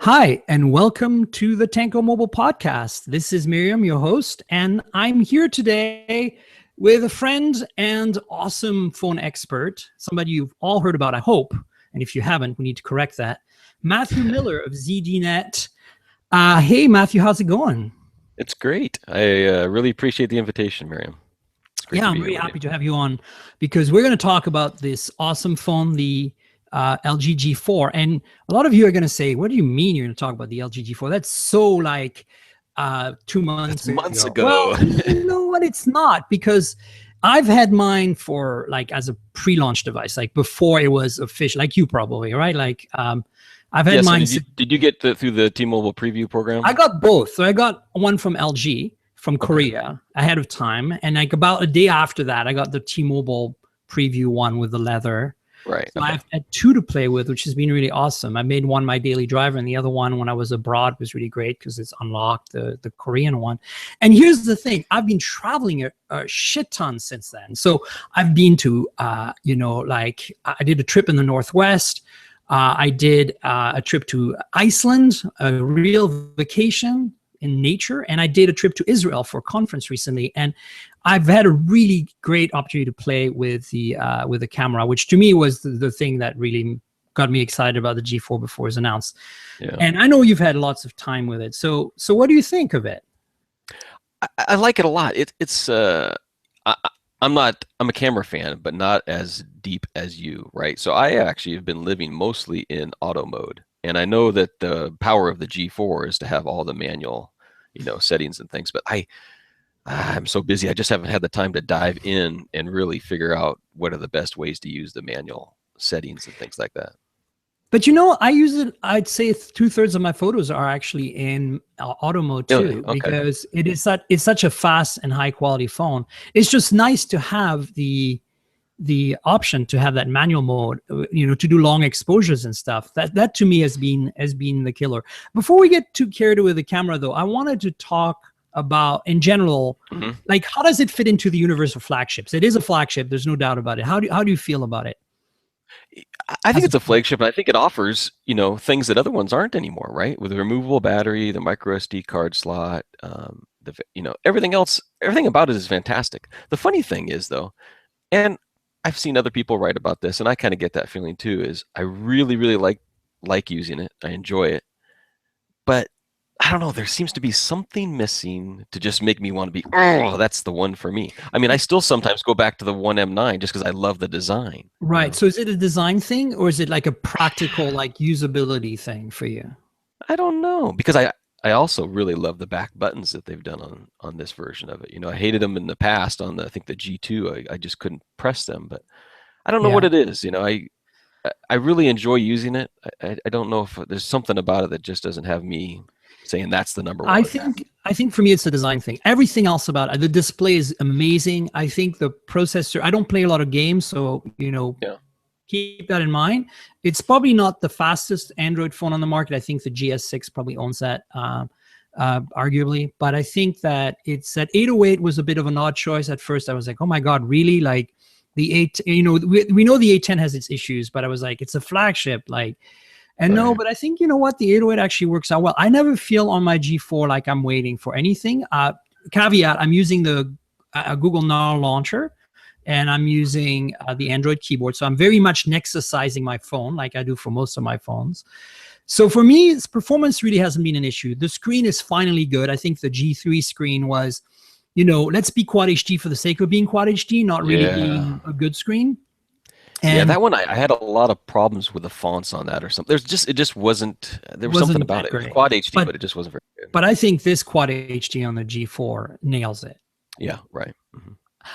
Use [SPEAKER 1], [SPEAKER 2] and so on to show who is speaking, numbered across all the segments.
[SPEAKER 1] Hi, and welcome to the Tanko Mobile Podcast. This is Miriam, your host, and I'm here today with a friend and awesome phone expert, somebody you've all heard about, I hope. And if you haven't, we need to correct that. Matthew Miller of ZDNet. Hey, Matthew, how's it going?
[SPEAKER 2] It's great. I really appreciate the invitation, Miriam. It's great
[SPEAKER 1] Yeah,
[SPEAKER 2] to
[SPEAKER 1] I'm
[SPEAKER 2] be here
[SPEAKER 1] really
[SPEAKER 2] with you.
[SPEAKER 1] happy to have you on because we're going to talk about this awesome phone, the LG G4. And a lot of you are going to say, what do you mean you're going to talk about the LG G4? That's so like 2 months
[SPEAKER 2] That's months
[SPEAKER 1] ago. Well,
[SPEAKER 2] ago.
[SPEAKER 1] you know what? It's not, because I've had mine for like as a pre-launch device, like before it was official, like you probably, right? Like I've had
[SPEAKER 2] Yeah. So
[SPEAKER 1] mine.
[SPEAKER 2] did you get through the T-Mobile preview program?
[SPEAKER 1] I got both. So I got one from LG from
[SPEAKER 2] Okay.
[SPEAKER 1] Korea ahead of time. And like about a day after that, I got the T-Mobile preview one with the leather.
[SPEAKER 2] Right.
[SPEAKER 1] So
[SPEAKER 2] Okay.
[SPEAKER 1] I've had two to play with, which has been really awesome. I made one my daily driver, and the other one when I was abroad was really great because it's unlocked, the Korean one. And here's the thing. I've been traveling a shit ton since then. So I've been to, like I did a trip in the Northwest. I did a trip to Iceland, a real vacation in nature, and I did a trip to Israel for a conference recently. And I've had a really great opportunity to play with the camera, which to me was the thing that really got me excited about the G4 before it was announced.
[SPEAKER 2] Yeah.
[SPEAKER 1] And I know you've had lots of time with it. So what do you think of it?
[SPEAKER 2] I like it a lot. I'm a camera fan, but not as deep as you, right? So I actually have been living mostly in auto mode, and I know that the power of the G4 is to have all the manual, settings and things. But I'm so busy. I just haven't had the time to dive in and really figure out what are the best ways to use the manual settings and things like that.
[SPEAKER 1] But I use it. I'd say 2/3 of my photos are actually in auto mode
[SPEAKER 2] Really?
[SPEAKER 1] too,
[SPEAKER 2] Okay.
[SPEAKER 1] because it's such a fast and high quality phone. It's just nice to have the option to have that manual mode, to do long exposures and stuff. That to me has been the killer. Before we get too carried away with the camera, though, I wanted to talk about in general, like how does it fit into the universe of flagships? It is a flagship. There's no doubt about it. How do you feel about it?
[SPEAKER 2] I think it's a flagship, and I think it offers, things that other ones aren't anymore, right? With the removable battery, the micro SD card slot, everything else, everything about it is fantastic. The funny thing is, though, and I've seen other people write about this, and I kind of get that feeling too, is I really, really like using it. I enjoy it, but I don't know. There seems to be something missing to just make me want to be, oh, that's the one for me. I mean, I still sometimes go back to the 1M9 just because I love the design.
[SPEAKER 1] Right. So is it a design thing, or is it like a practical, like usability thing for you?
[SPEAKER 2] I don't know, because I also really love the back buttons that they've done on this version of it. I hated them in the past on I think the G2. I just couldn't press them, but I don't know what it is. I really enjoy using it. I don't know if there's something about it that just doesn't have me saying that's the number one.
[SPEAKER 1] I think for me it's a design thing. Everything else about it, the display is amazing. I think the processor. I don't play a lot of games, so keep that in mind. It's probably not the fastest Android phone on the market. I think the GS6 probably owns that, arguably. But I think that it's that 808 was a bit of an odd choice at first. I was like, oh my god, really? Like the 8, we know the A10 has its issues, but I was like, it's a flagship, like. And no, but I think, what, the 808 actually works out well. I never feel on my G4 like I'm waiting for anything. Caveat, I'm using the Google Now launcher, and I'm using the Android keyboard. So I'm very much Nexusizing my phone like I do for most of my phones. So for me, its performance really hasn't been an issue. The screen is finally good. I think the G3 screen was, let's be Quad HD for the sake of being Quad HD, not really being a good screen.
[SPEAKER 2] And that one, I had a lot of problems with the fonts on that or something. It just wasn't, there was something about it. It was Quad HD, but it just wasn't very good.
[SPEAKER 1] But I think this Quad HD on the G4 nails it.
[SPEAKER 2] Yeah, right.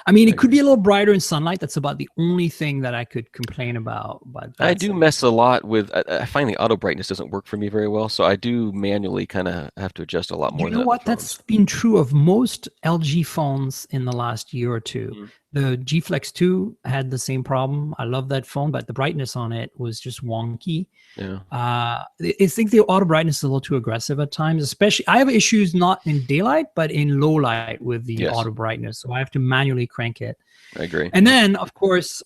[SPEAKER 1] I mean, it could be a little brighter in sunlight. That's about the only thing that I could complain about. But
[SPEAKER 2] I do mess a lot with, I find the auto brightness doesn't work for me very well. So I do manually kind of have to adjust a lot more.
[SPEAKER 1] You know what? That's been true of most LG phones in the last year or two. The G Flex 2 had the same problem. I love that phone, but the brightness on it was just wonky.
[SPEAKER 2] Yeah.
[SPEAKER 1] I think the auto brightness is a little too aggressive at times, especially I have issues not in daylight, but in low light with the auto brightness. So I have to manually crank it.
[SPEAKER 2] I agree.
[SPEAKER 1] And then, of course,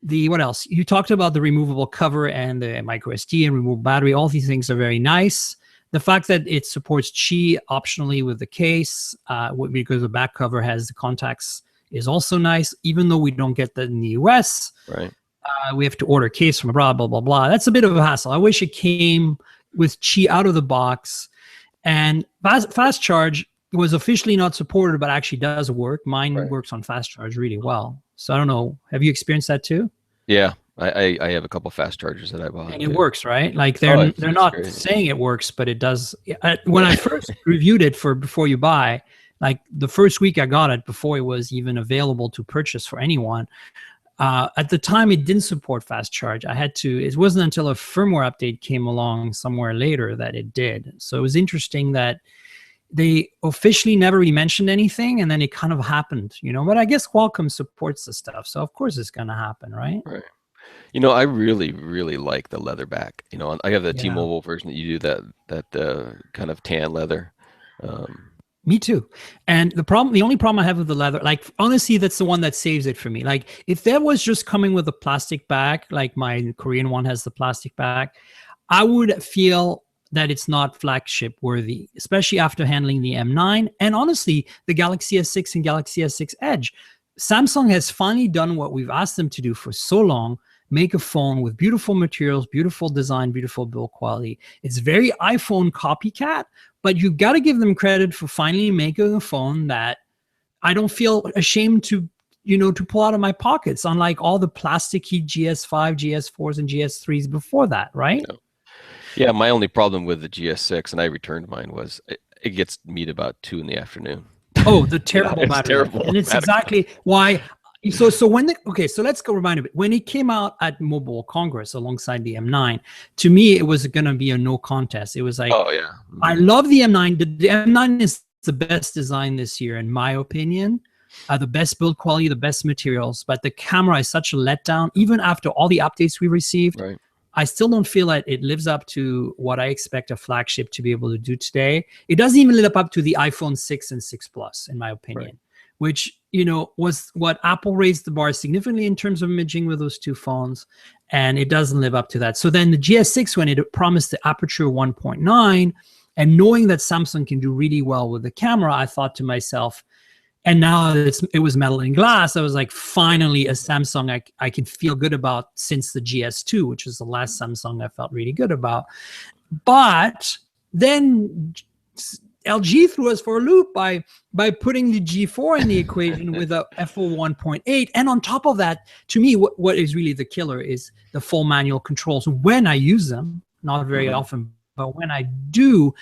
[SPEAKER 1] what else? You talked about the removable cover and the micro SD and removable battery. All these things are very nice. The fact that it supports Qi optionally with the case, because the back cover has the contacts, is also nice. Even though we don't get that in the US,
[SPEAKER 2] right?
[SPEAKER 1] We have to order a case from abroad, blah, blah, blah. That's a bit of a hassle. I wish it came with Qi out of the box. And fast charge was officially not supported, but actually does work. Mine works on fast charge really well. So I don't know. Have you experienced that too?
[SPEAKER 2] Yeah, I have a couple fast chargers that I bought.
[SPEAKER 1] And it works, right? Like they're not great. Saying it works, but it does. When I first reviewed it for Before You Buy, like the first week I got it, before it was even available to purchase for anyone, at the time it didn't support fast charge. It wasn't until a firmware update came along somewhere later that it did. So it was interesting that they officially never really mentioned anything, and then it kind of happened, but I guess Qualcomm supports the stuff, so of course it's going to happen, right?
[SPEAKER 2] Right. I really, really like the leather back. I have the T-Mobile version that you do that kind of tan leather.
[SPEAKER 1] Me too. And the only problem I have with the leather, like honestly, that's the one that saves it for me. Like if that was just coming with a plastic bag, like my Korean one has the plastic bag, I would feel that it's not flagship worthy, especially after handling the M9 and honestly the Galaxy S6 and Galaxy S6 Edge. Samsung has finally done what we've asked them to do for so long: make a phone with beautiful materials, beautiful design, beautiful build quality. It's very iPhone copycat, but you got to give them credit for finally making a phone that I don't feel ashamed to pull out of my pockets, unlike all the plasticky GS5, GS4s, and GS3s before that, right?
[SPEAKER 2] No. Yeah, my only problem with the GS6, and I returned mine, was it gets me at about 2 in the afternoon.
[SPEAKER 1] Oh, the terrible battery. Terrible. And it's exactly why. So so let's go remind a bit. When it came out at Mobile Congress alongside the M9, to me, it was going to be a no contest. It was like,
[SPEAKER 2] oh yeah,
[SPEAKER 1] I love the M9. The M9 is the best design this year, in my opinion. The best build quality, the best materials, but the camera is such a letdown. Even after all the updates we received,
[SPEAKER 2] right.
[SPEAKER 1] I still don't feel like it lives up to what I expect a flagship to be able to do today. It doesn't even live up to the iPhone 6 and 6 Plus, in my opinion, right. Which, was what Apple raised the bar significantly in terms of imaging with those two phones, and it doesn't live up to that. So then the GS6, when it promised the aperture 1.9, and knowing that Samsung can do really well with the camera, I thought to myself, and now it was metal and glass, I was like, finally a Samsung I can feel good about since the GS2, which was the last Samsung I felt really good about. But then LG threw us for a loop by putting the G4 in the equation with a FO1.8. And on top of that, to me, what is really the killer is the full manual controls. When I use them, not very often, but when I do,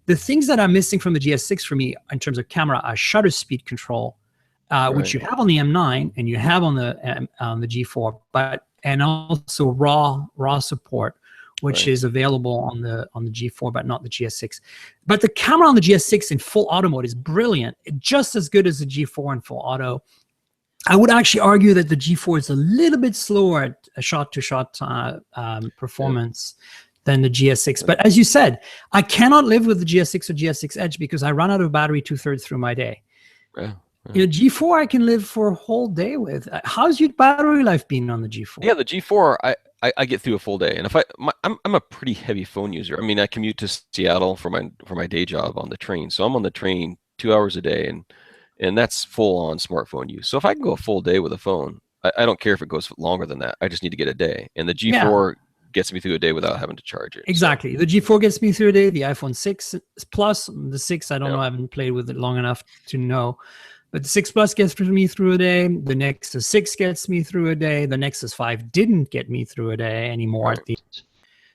[SPEAKER 1] the things that are missing from the GS6 for me in terms of camera are shutter speed control, which you have on the M9 and you have on the G4, and also raw support, which is available on the G4, but not the GS6. But the camera on the GS6 in full auto mode is brilliant, just as good as the G4 in full auto. I would actually argue that the G4 is a little bit slower at shot-to-shot performance than the GS6. But as you said, I cannot live with the GS6 or GS6 Edge because I run out of battery 2/3 through my day.
[SPEAKER 2] Yeah.
[SPEAKER 1] G4 I can live for a whole day with. How's your battery life been on the G4?
[SPEAKER 2] Yeah, the G4 I get through a full day, and if I'm a pretty heavy phone user. I mean, I commute to Seattle for my day job on the train, so I'm on the train 2 hours a day, and that's full on smartphone use. So if I can go a full day with a phone, I don't care if it goes longer than that. I just need to get a day, and the G4 gets me through a day without having to charge it.
[SPEAKER 1] Exactly. So. The G4 gets me through a day. The iPhone 6 Plus, the 6, I don't know. I haven't played with it long enough to know. But the 6 Plus gets me through a day. The Nexus 6 gets me through a day. The Nexus 5 didn't get me through a day anymore.
[SPEAKER 2] Right.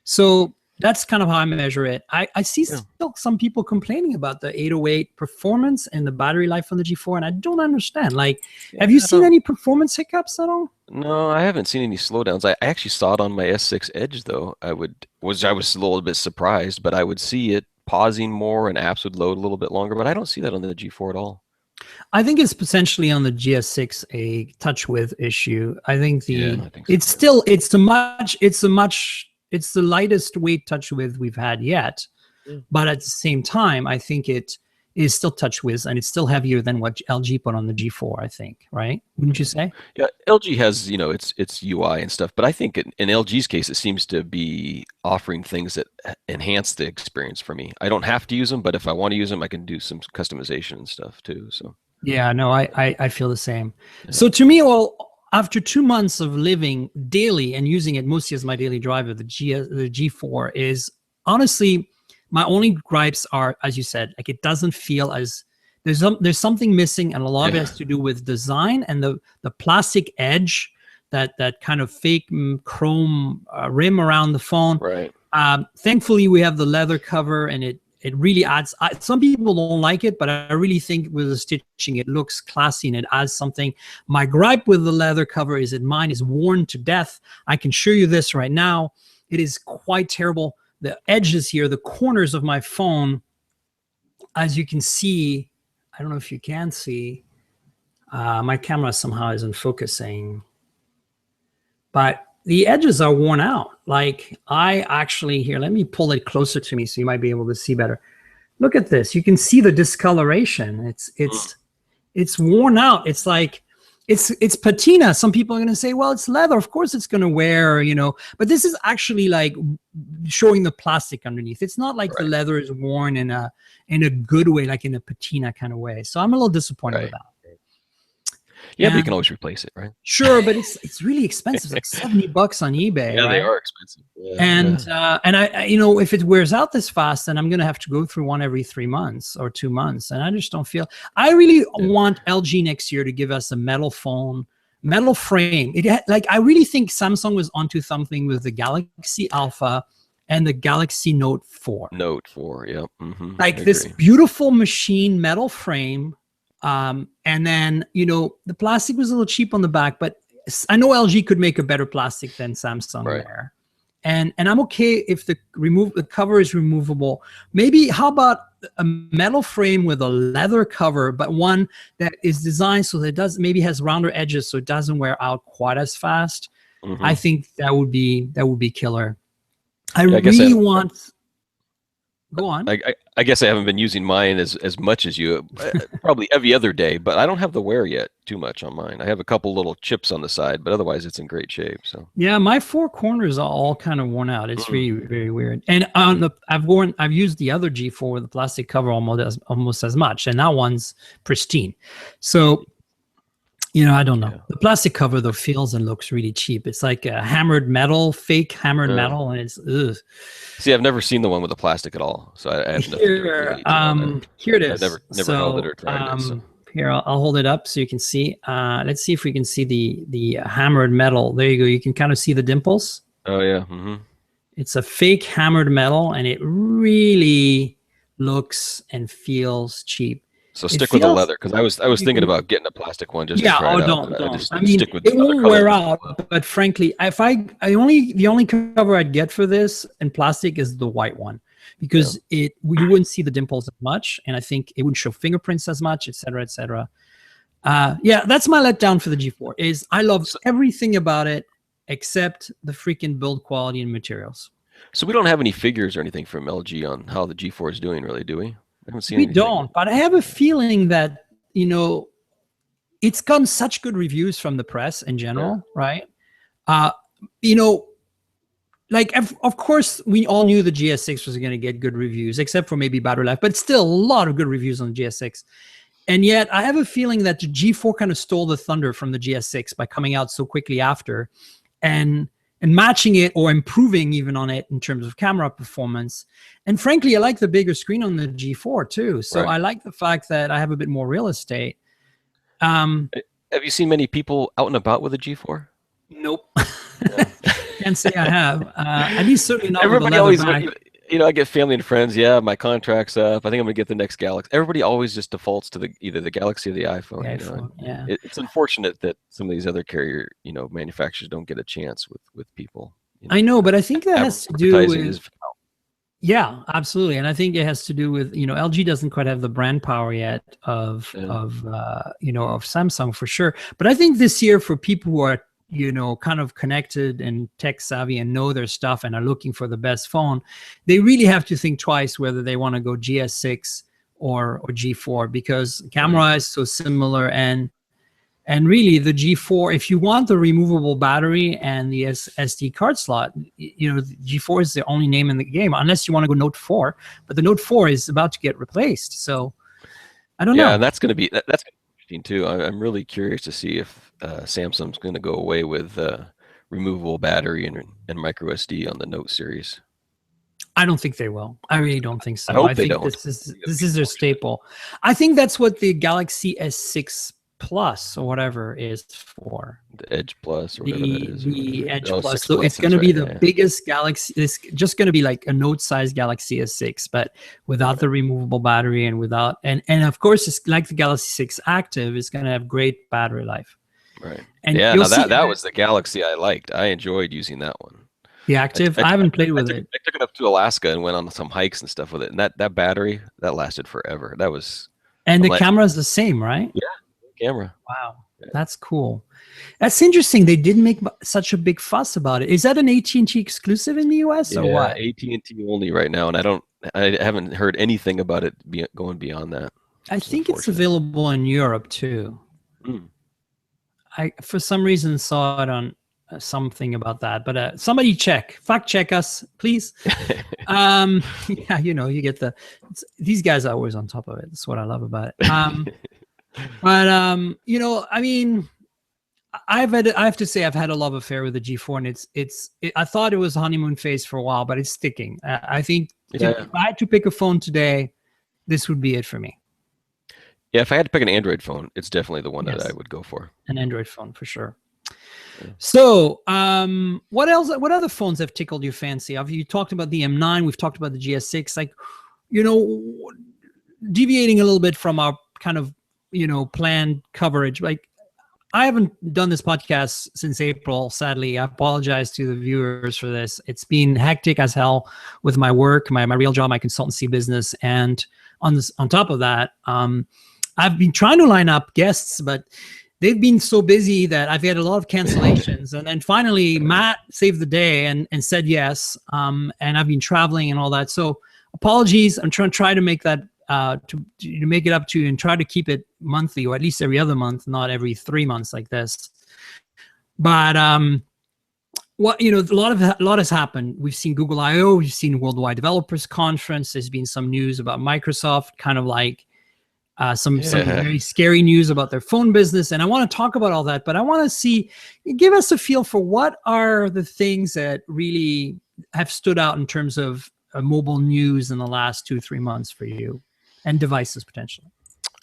[SPEAKER 1] So that's kind of how I measure it. I see still some people complaining about the 808 performance and the battery life on the G4, and I don't understand. Like, have you seen any performance hiccups at all?
[SPEAKER 2] No, I haven't seen any slowdowns. I actually saw it on my S6 Edge, though. I was a little bit surprised, but I would see it pausing more and apps would load a little bit longer, but I don't see that on the G4 at all.
[SPEAKER 1] I think it's potentially on the GS6 a touch width issue. I think it's the lightest weight touch width we've had yet. But at the same time, I think it is still TouchWiz, and it's still heavier than what LG put on the G4, I think, right? Wouldn't you say?
[SPEAKER 2] Yeah, LG has, its UI and stuff, but I think in LG's case, it seems to be offering things that enhance the experience for me. I don't have to use them, but if I want to use them, I can do some customization and stuff too. So
[SPEAKER 1] yeah, no, I feel the same. Yeah. So to me, well, after 2 months of living daily and using it mostly as my daily driver, the G4 is honestly, my only gripes are, as you said, like it doesn't feel as, there's something missing, and a lot of it has to do with design and the plastic edge, that kind of fake chrome rim around the phone.
[SPEAKER 2] Right.
[SPEAKER 1] Thankfully, we have the leather cover, and it really adds. Some people don't like it, but I really think with the stitching, it looks classy and it adds something. My gripe with the leather cover is that mine is worn to death. I can show you this right now. It is quite terrible. The edges here, the corners of my phone, as you can see, I don't know if you can see, my camera somehow isn't focusing, but the edges are worn out. Like I actually, here, let me pull it closer to me so you might be able to see better. Look at this. You can see the discoloration. It's worn out. It's like, it's patina. Some people are going to say, well, it's leather. Of course it's going to wear, but this is actually like showing the plastic underneath. It's not like the leather is worn in a good way, like in a patina kind of way. So I'm a little disappointed with that.
[SPEAKER 2] Yeah, but you can always replace it, right?
[SPEAKER 1] Sure, but it's really expensive. It's like $70 on eBay.
[SPEAKER 2] Yeah,
[SPEAKER 1] right?
[SPEAKER 2] They are expensive. Yeah,
[SPEAKER 1] and I if it wears out this fast, then I'm gonna have to go through one every 3 months or 2 months, and I just don't feel. I really want LG next year to give us a metal phone, metal frame. I really think Samsung was onto something with the Galaxy Alpha and the Galaxy Note 4.
[SPEAKER 2] Note 4, yeah. Mm-hmm.
[SPEAKER 1] Like this beautiful machine metal frame. And then, the plastic was a little cheap on the back, but I know LG could make a better plastic than Samsung there. And I'm okay if the cover is removable. Maybe how about a metal frame with a leather cover, but one that is designed so that it maybe has rounder edges so it doesn't wear out quite as fast. Mm-hmm. I think that would be killer. I really want. Go on.
[SPEAKER 2] I guess I haven't been using mine as much as you, probably every other day, but I don't have the wear yet too much on mine. I have a couple little chips on the side, but otherwise it's in great shape. So
[SPEAKER 1] yeah, my 4 corners are all kind of worn out. It's really very weird. And I've used the other G4 with the plastic cover almost as much, and that one's pristine. So I don't know. Yeah. The plastic cover though feels and looks really cheap. It's like a fake hammered metal, and it's ugh.
[SPEAKER 2] See, I've never seen the one with the plastic at all, so I have
[SPEAKER 1] here it is.
[SPEAKER 2] I've never held it or tried it. So.
[SPEAKER 1] Here, I'll hold it up so you can see. Let's see if we can see the hammered metal. There you go. You can kind of see the dimples.
[SPEAKER 2] Oh yeah. Mm-hmm.
[SPEAKER 1] It's a fake hammered metal, and it really looks and feels cheap.
[SPEAKER 2] So stick with the leather, because I was thinking about getting a plastic one just to try it out.
[SPEAKER 1] Don't. I mean, it won't wear out, but frankly, the only cover I'd get for this in plastic is the white one, because you wouldn't see the dimples as much, and I think it wouldn't show fingerprints as much, et cetera, et cetera. That's my letdown for the G4. Is I love everything about it except the freaking build quality and materials.
[SPEAKER 2] So we don't have any figures or anything from LG on how the G4 is doing, really, do we?
[SPEAKER 1] We don't, but I have a feeling that, it's gotten such good reviews from the press in general, right? Of course, we all knew the GS6 was going to get good reviews, except for maybe battery life, but still a lot of good reviews on the GS6. And yet I have a feeling that the G4 kind of stole the thunder from the GS6 by coming out so quickly after and matching it or improving even on it in terms of camera performance. And frankly, I like the bigger screen on the G4 too. So I like the fact that I have a bit more real estate.
[SPEAKER 2] Have you seen many people out and about with a G4?
[SPEAKER 1] Nope. Can't say I have. At least certainly not.
[SPEAKER 2] Everybody always, I get family and friends. Yeah, my contract's up. I think I'm gonna get the next Galaxy. Everybody always just defaults to either the Galaxy or the iPhone. It's unfortunate that some of these other carrier, manufacturers don't get a chance with people.
[SPEAKER 1] I know, but I think that has to do with. Yeah, absolutely, and I think it has to do with LG doesn't quite have the brand power yet of Samsung for sure. But I think this year for people who are kind of connected and tech savvy and know their stuff and are looking for the best phone, they really have to think twice whether they want to go GS6 or G4, because camera is so similar, and really the G4, if you want the removable battery and the SD card slot, you know, the G4 is the only name in the game, unless you want to go Note 4, but the Note 4 is about to get replaced. So I don't know.
[SPEAKER 2] Yeah, and that's going to be interesting too. I'm really curious to see if Samsung's going to go away with removable battery and micro SD on the Note series.
[SPEAKER 1] I don't think they will. I really don't think so.
[SPEAKER 2] I hope they
[SPEAKER 1] think
[SPEAKER 2] don't.
[SPEAKER 1] This is their staple. I think that's what the Galaxy S6 Plus or whatever is for.
[SPEAKER 2] The Edge Plus or whatever that is.
[SPEAKER 1] The Edge Plus.
[SPEAKER 2] 6
[SPEAKER 1] So
[SPEAKER 2] Plus,
[SPEAKER 1] it's going to be the
[SPEAKER 2] yeah.
[SPEAKER 1] biggest Galaxy. It's just going to be like a Note-sized Galaxy S6, but without the removable battery and without and of course it's like the Galaxy 6 Active. It's going to have great battery life.
[SPEAKER 2] Right.
[SPEAKER 1] And
[SPEAKER 2] yeah, no, that was the Galaxy I liked. I enjoyed using that one.
[SPEAKER 1] The Active. I haven't played with it.
[SPEAKER 2] I took it up to Alaska and went on some hikes and stuff with it, and that battery that lasted forever. That was.
[SPEAKER 1] And the camera is the same, right?
[SPEAKER 2] Yeah, camera.
[SPEAKER 1] Wow, that's cool. That's interesting. They didn't make such a big fuss about it. Is that an AT&T exclusive in the US or what?
[SPEAKER 2] AT&T only right now, and I haven't heard anything about it going beyond that.
[SPEAKER 1] I think it's available in Europe too. I for some reason saw it on something about that, but somebody fact check us, please. Yeah, you know, you get these guys are always on top of it. That's what I love about it. But you know, I mean, I have to say I've had a love affair with the G4, and I thought it was honeymoon phase for a while, but it's sticking. I think if I had to pick a phone today, this would be it for me.
[SPEAKER 2] Yeah, if I had to pick an Android phone, it's definitely the one that I would go for. An
[SPEAKER 1] Android phone for sure. Yeah. So, what else? What other phones have tickled your fancy? Have you talked about the M9? We've talked about the GS6. Like, you know, deviating a little bit from our kind of, you know, planned coverage. Like, I haven't done this podcast since April. Sadly, I apologize to the viewers for this. It's been hectic as hell with my work, my real job, my consultancy business, and on top of that, I've been trying to line up guests, but they've been so busy that I've had a lot of cancellations. And then finally, Matt saved the day and said yes. And I've been traveling and all that. So apologies. I'm trying to make that to make it up to you and try to keep it monthly, or at least every other month, not every 3 months like this. But what, you know, a lot has happened. We've seen Google I/O. We've seen Worldwide Developers Conference. There's been some news about Microsoft, kind of like some very scary news about their phone business. And I want to talk about all that, but I want to give us a feel for what are the things that really have stood out in terms of mobile news in the last 2-3 months for you, and devices potentially.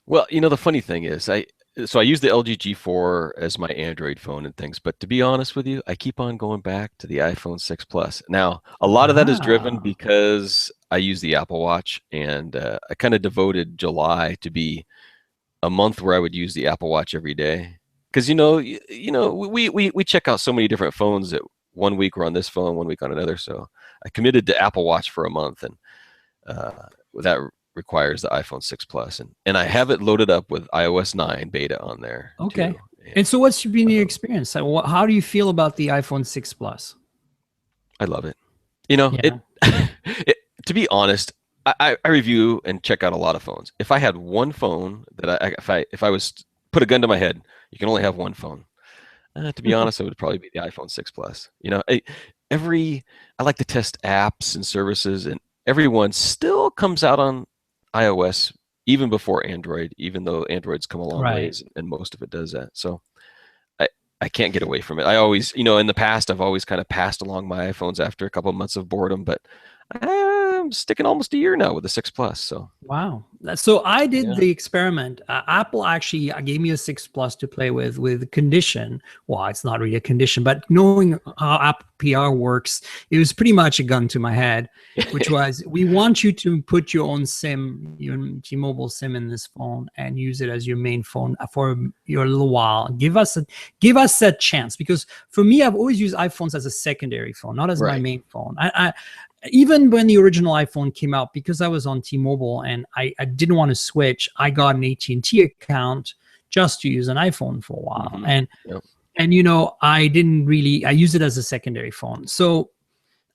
[SPEAKER 2] Well, you know, the funny thing is, I use the LG G4 as my Android phone and things, but to be honest with you, I keep on going back to the iPhone 6 Plus. Now, a lot of that is driven because I use the Apple Watch, and I kind of devoted July to be a month where I would use the Apple Watch every day. Because we check out so many different phones that 1 week we're on this phone, 1 week on another. So I committed to Apple Watch for a month, and that requires the iPhone 6 Plus, and I have it loaded up with iOS 9 beta on there.
[SPEAKER 1] Okay. And so what's been your experience? How do you feel about the iPhone 6 Plus? I
[SPEAKER 2] love it. You know, to be honest, I review and check out a lot of phones. If I had one phone that if I was put a gun to my head, you can only have one phone. To be honest, it would probably be the iPhone 6 Plus. You know, I like to test apps and services, and everyone still comes out on iOS even before Android, even though Android's come a long ways, and most of it does that. So I can't get away from it. I always, you know, in the past, I've always kind of passed along my iPhones after a couple of months of boredom, but I'm sticking almost a year now with the 6 Plus. So
[SPEAKER 1] wow. So I did the experiment. Apple actually gave me a 6 Plus to play with condition. Well, it's not really a condition, but knowing how Apple PR works, it was pretty much a gun to my head, which was, we want you to put your own SIM, your T-Mobile SIM in this phone and use it as your main phone for your little while. Give us that chance, because for me, I've always used iPhones as a secondary phone, not as my main phone. Even when the original iPhone came out, because I was on T-Mobile and I didn't want to switch, I got an AT&T account just to use an iPhone for a while. And you know, I used it as a secondary phone. So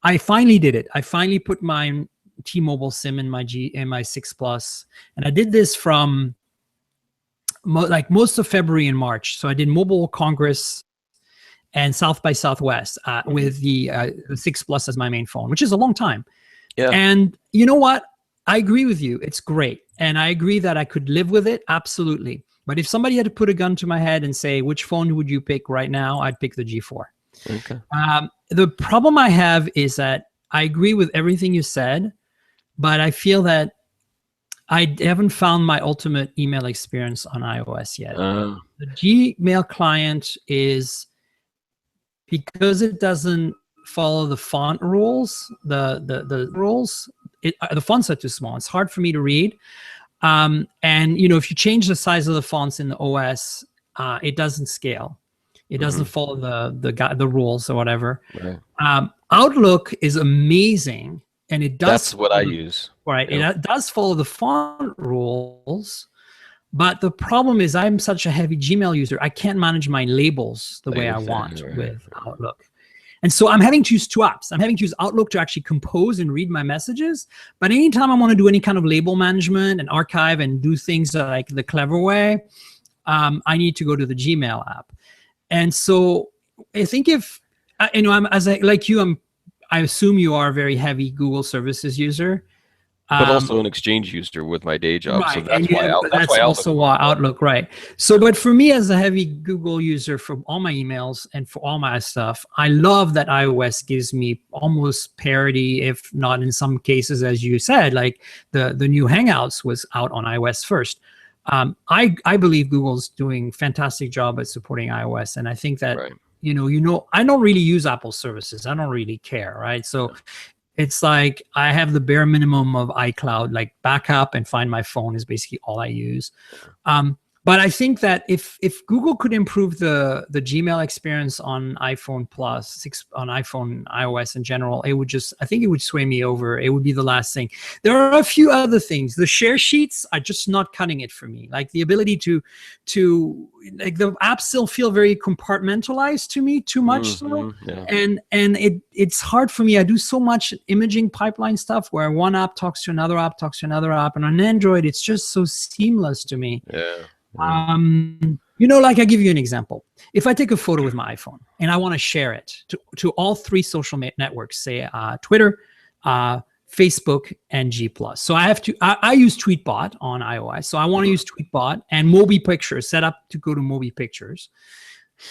[SPEAKER 1] I finally did it. I finally put mine T-Mobile SIM in my 6 Plus, and I did this from like most of February and March. So I did Mobile Congress and South by Southwest with the 6 Plus as my main phone, which is a long time.
[SPEAKER 2] Yeah.
[SPEAKER 1] And you know what? I agree with you. It's great. And I agree that I could live with it. Absolutely. But if somebody had to put a gun to my head and say, which phone would you pick right now? I'd pick the G4.
[SPEAKER 2] Okay.
[SPEAKER 1] The problem I have is that I agree with everything you said, but I feel that I haven't found my ultimate email experience on iOS yet. The Gmail client is, because it doesn't follow the font rules, the rules, the fonts are too small. It's hard for me to read. And if you change the size of the fonts in the OS, it doesn't scale. It doesn't follow the rules or whatever. Right. Outlook is amazing, and it does.
[SPEAKER 2] That's what I use.
[SPEAKER 1] Right.
[SPEAKER 2] Yep.
[SPEAKER 1] It does follow the font rules. But the problem is I'm such a heavy Gmail user, I can't manage my labels the way I want with Outlook. And so I'm having to use two apps. I'm having to use Outlook to actually compose and read my messages. But anytime I want to do any kind of label management and archive and do things like the clever way, I need to go to the Gmail app. And so I think if, I assume you are a very heavy Google services user.
[SPEAKER 2] But also an Exchange user with my day job,
[SPEAKER 1] right.
[SPEAKER 2] so that's
[SPEAKER 1] why Outlook, right? So, but for me as a heavy Google user for all my emails and for all my stuff, I love that iOS gives me almost parity, if not in some cases, as you said, like the new Hangouts was out on iOS first. I believe Google's doing a fantastic job at supporting iOS, and I think that I don't really use Apple services. I don't really care, right? So. It's like I have the bare minimum of iCloud, like backup and Find My Phone is basically all I use. But I think that if Google could improve the Gmail experience on iPhone Plus, on iPhone, iOS in general, I think it would sway me over. It would be the last thing. There are a few other things. The share sheets are just not cutting it for me. Like the ability to like the apps still feel very compartmentalized to me, too much so. Yeah. And it's hard for me. I do so much imaging pipeline stuff where one app talks to another app, and on Android, it's just so seamless to me.
[SPEAKER 2] Yeah.
[SPEAKER 1] Like I give you an example. If I take a photo with my iPhone and I want to share it to all three social networks, say Twitter, Facebook, and G+. So I use Tweetbot on iOS. So I want to use Tweetbot and Mobi Pictures, set up to go to Mobi Pictures.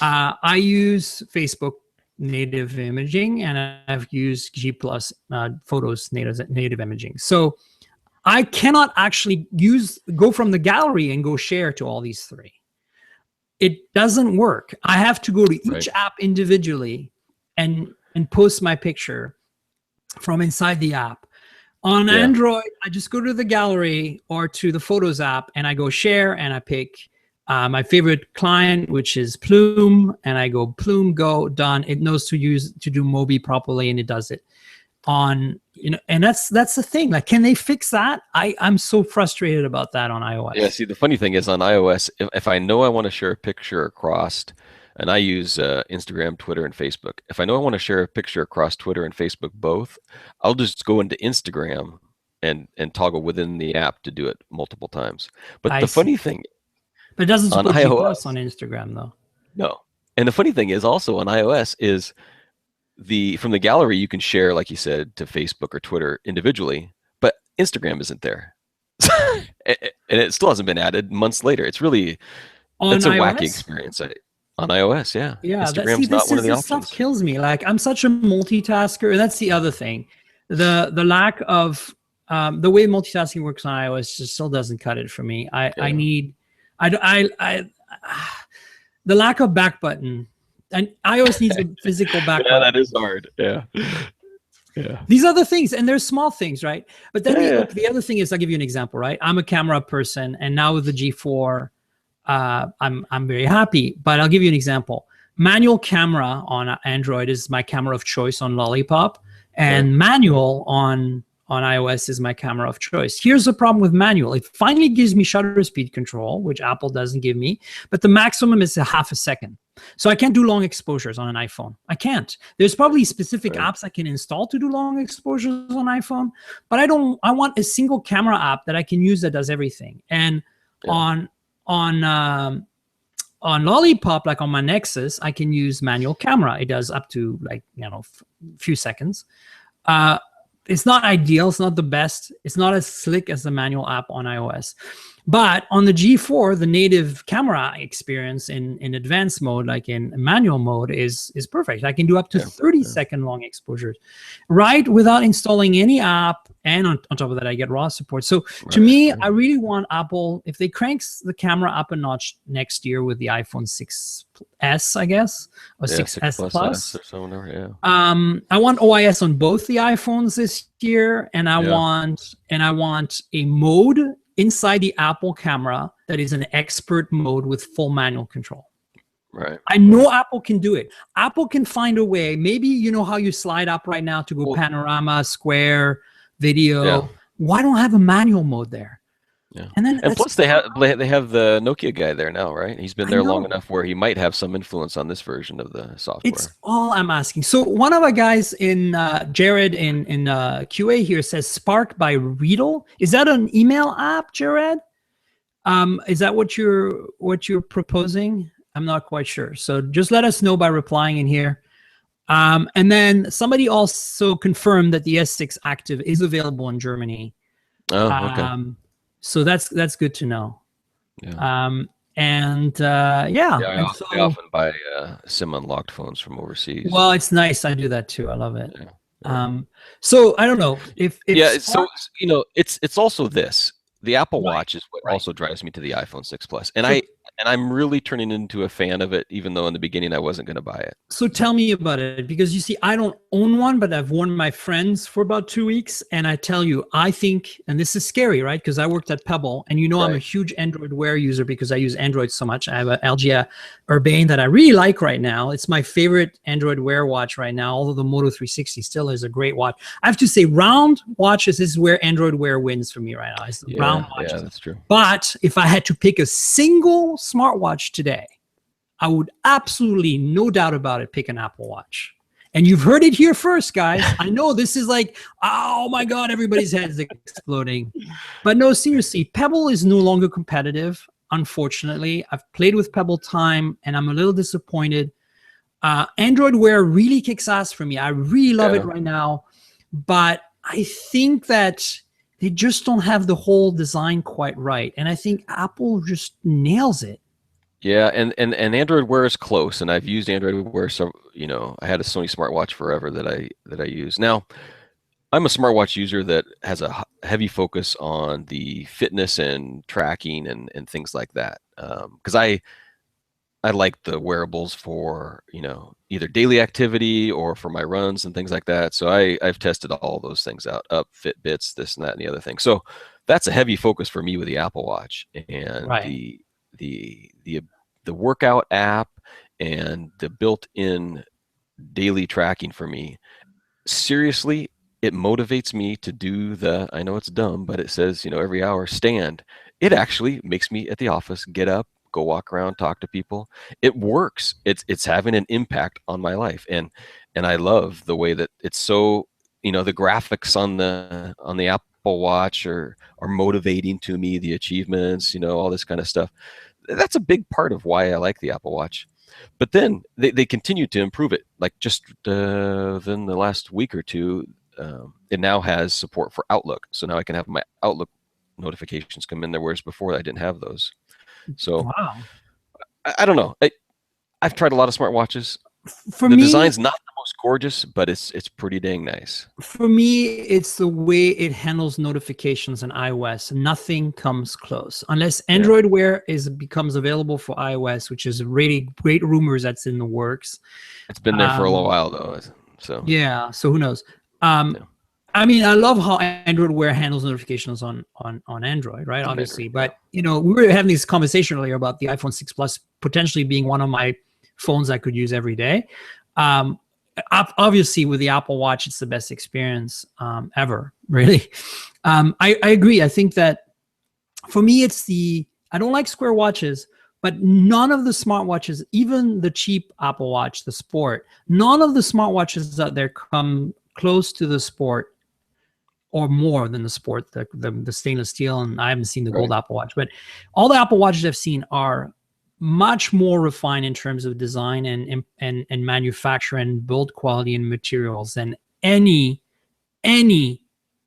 [SPEAKER 1] I use Facebook native imaging, and I've used G+ Photos native imaging. So I cannot actually go from the gallery and go share to all these three. It doesn't work. I have to go to each app individually and post my picture from inside the app. On Android, I just go to the gallery or to the Photos app and I go share, and I pick my favorite client, which is Plume, and I go Plume, go, done. It knows to do Mobi properly, and it does it. And that's the thing. Like, can they fix that? I'm so frustrated about that on iOS.
[SPEAKER 2] Yeah, see, the funny thing is on iOS, if I know I want to share a picture across, and I use Instagram, Twitter, and Facebook. If I know I want to share a picture across Twitter and Facebook both, I'll just go into Instagram and toggle within the app to do it multiple times. But the funny thing,
[SPEAKER 1] but it doesn't support G+ on Instagram though.
[SPEAKER 2] No, and the funny thing is also on iOS is from the gallery you can share, like you said, to Facebook or Twitter individually, but Instagram isn't there, and it still hasn't been added months later. It's really that's a wacky experience on iOS. Yeah, Instagram's not one of the options.
[SPEAKER 1] Stuff kills me. Like, I'm such a multitasker, and that's the other thing. The lack of the way multitasking works on iOS just still doesn't cut it for me. The lack of back button. And iOS needs a physical back button.
[SPEAKER 2] That is hard. Yeah.
[SPEAKER 1] These other things, and they're small things, right? But then the other thing is, I'll give you an example, right? I'm a camera person, and now with the G4, I'm very happy. But I'll give you an example. Manual camera on Android is my camera of choice on Lollipop, and manual on on iOS is my camera of choice. Here's the problem with manual. It finally gives me shutter speed control, which Apple doesn't give me, but the maximum is a half a second. So I can't do long exposures on an iPhone. I can't. There's probably specific apps I can install to do long exposures on iPhone, but I want a single camera app that I can use that does everything. And on Lollipop, like on my Nexus, I can use manual camera. It does up to like, a few seconds. It's not ideal. It's not the best. It's not as slick as the manual app on iOS. But on the G4, the native camera experience in advanced mode, like in manual mode, is perfect. I can do up to 30-second long exposures, right, without installing any app. And on top of that, I get RAW support. So to me, I really want Apple, if they cranks the camera up a notch next year with the iPhone 6S, I guess, or 6S Plus.
[SPEAKER 2] Or somewhere,
[SPEAKER 1] I want OIS on both the iPhones this year, and I want a mode inside the Apple camera that is an expert mode with full manual control.
[SPEAKER 2] Right.
[SPEAKER 1] I know Apple can do it. Apple can find a way. Maybe you know how you slide up right now to go panorama, square, video.
[SPEAKER 2] Yeah.
[SPEAKER 1] Why don't I have a manual mode there?
[SPEAKER 2] Yeah.
[SPEAKER 1] And
[SPEAKER 2] plus they have the Nokia guy there now, right? He's been there long enough where he might have some influence on this version of the software.
[SPEAKER 1] It's all I'm asking. So one of our guys in Jared in QA here says Spark by Readle. Is that an email app, Jared? Is that what you're proposing? I'm not quite sure. So just let us know by replying in here. And then somebody also confirmed that the S6 Active is available in Germany.
[SPEAKER 2] Oh, okay.
[SPEAKER 1] So that's good to know.
[SPEAKER 2] Yeah.
[SPEAKER 1] I
[SPEAKER 2] often buy SIM unlocked phones from overseas.
[SPEAKER 1] Well, it's nice. I do that too. I love it.
[SPEAKER 2] Yeah.
[SPEAKER 1] So I don't know if
[SPEAKER 2] so it's also this. The Apple Watch is what also drives me to the iPhone 6 Plus, and I'm really turning into a fan of it, even though in the beginning I wasn't going to buy it.
[SPEAKER 1] So tell me about it, because you see, I don't own one, but I've worn my friends for about 2 weeks, and I tell you, I think, and this is scary, right? Because I worked at Pebble, and I'm a huge Android Wear user because I use Android so much. I have an LG Urbane that I really like right now. It's my favorite Android Wear watch right now, although the Moto 360 still is a great watch. I have to say, round watches is where Android Wear wins for me right now. It's the round watches.
[SPEAKER 2] Yeah, that's true.
[SPEAKER 1] But if I had to pick a single smartwatch today, I would absolutely, no doubt about it, pick an Apple Watch. And you've heard it here first, guys. I know this is like, oh my God, everybody's head is exploding. But no, seriously, Pebble is no longer competitive, unfortunately. I've played with Pebble Time, and I'm a little disappointed. Android Wear really kicks ass for me. I really love it right now. But I think that they just don't have the whole design quite right. And I think Apple just nails it.
[SPEAKER 2] Yeah, and Android Wear is close, and I've used Android Wear, so I had a Sony smartwatch forever that I use. Now, I'm a smartwatch user that has a heavy focus on the fitness and tracking and things like that. Because I like the wearables for either daily activity or for my runs and things like that. So I've tested all those things out, Fitbits, this and that and the other thing. So that's a heavy focus for me with the Apple Watch, and the workout app and the built-in daily tracking for me. Seriously, it motivates me to do I know it's dumb, but it says, every hour stand. It actually makes me at the office get up, go walk around, talk to people. It works. It's having an impact on my life. And I love the way that it's so, the graphics on the Apple Watch are motivating to me, the achievements, all this kind of stuff. That's a big part of why I like the Apple Watch. But then they continue to improve it. Like just within the last week or two, it now has support for Outlook. So now I can have my Outlook notifications come in there, whereas before I didn't have those. So
[SPEAKER 1] wow.
[SPEAKER 2] I don't know. I've tried a lot of smartwatches.
[SPEAKER 1] For
[SPEAKER 2] the
[SPEAKER 1] me,
[SPEAKER 2] design's not the most gorgeous, but it's pretty dang nice.
[SPEAKER 1] For me, it's the way it handles notifications in iOS. Nothing comes close unless Android Wear becomes available for iOS, which is really great rumors that's in the works.
[SPEAKER 2] It's been there for a little while though. So
[SPEAKER 1] so who knows? I mean, I love how Android Wear handles notifications on Android, right? Obviously, but we were having this conversation earlier about the iPhone 6 Plus potentially being one of my phones I could use every day. obviously with the Apple Watch, it's the best experience ever, really. I agree. I think that for me, I don't like square watches, but none of the smartwatches, even the cheap Apple Watch, the Sport, none of the smartwatches out there come close to the Sport or more than the Sport, the stainless steel. And I haven't seen the gold Apple Watch, but all the Apple Watches I've seen are much more refined in terms of design and manufacture and build quality and materials than any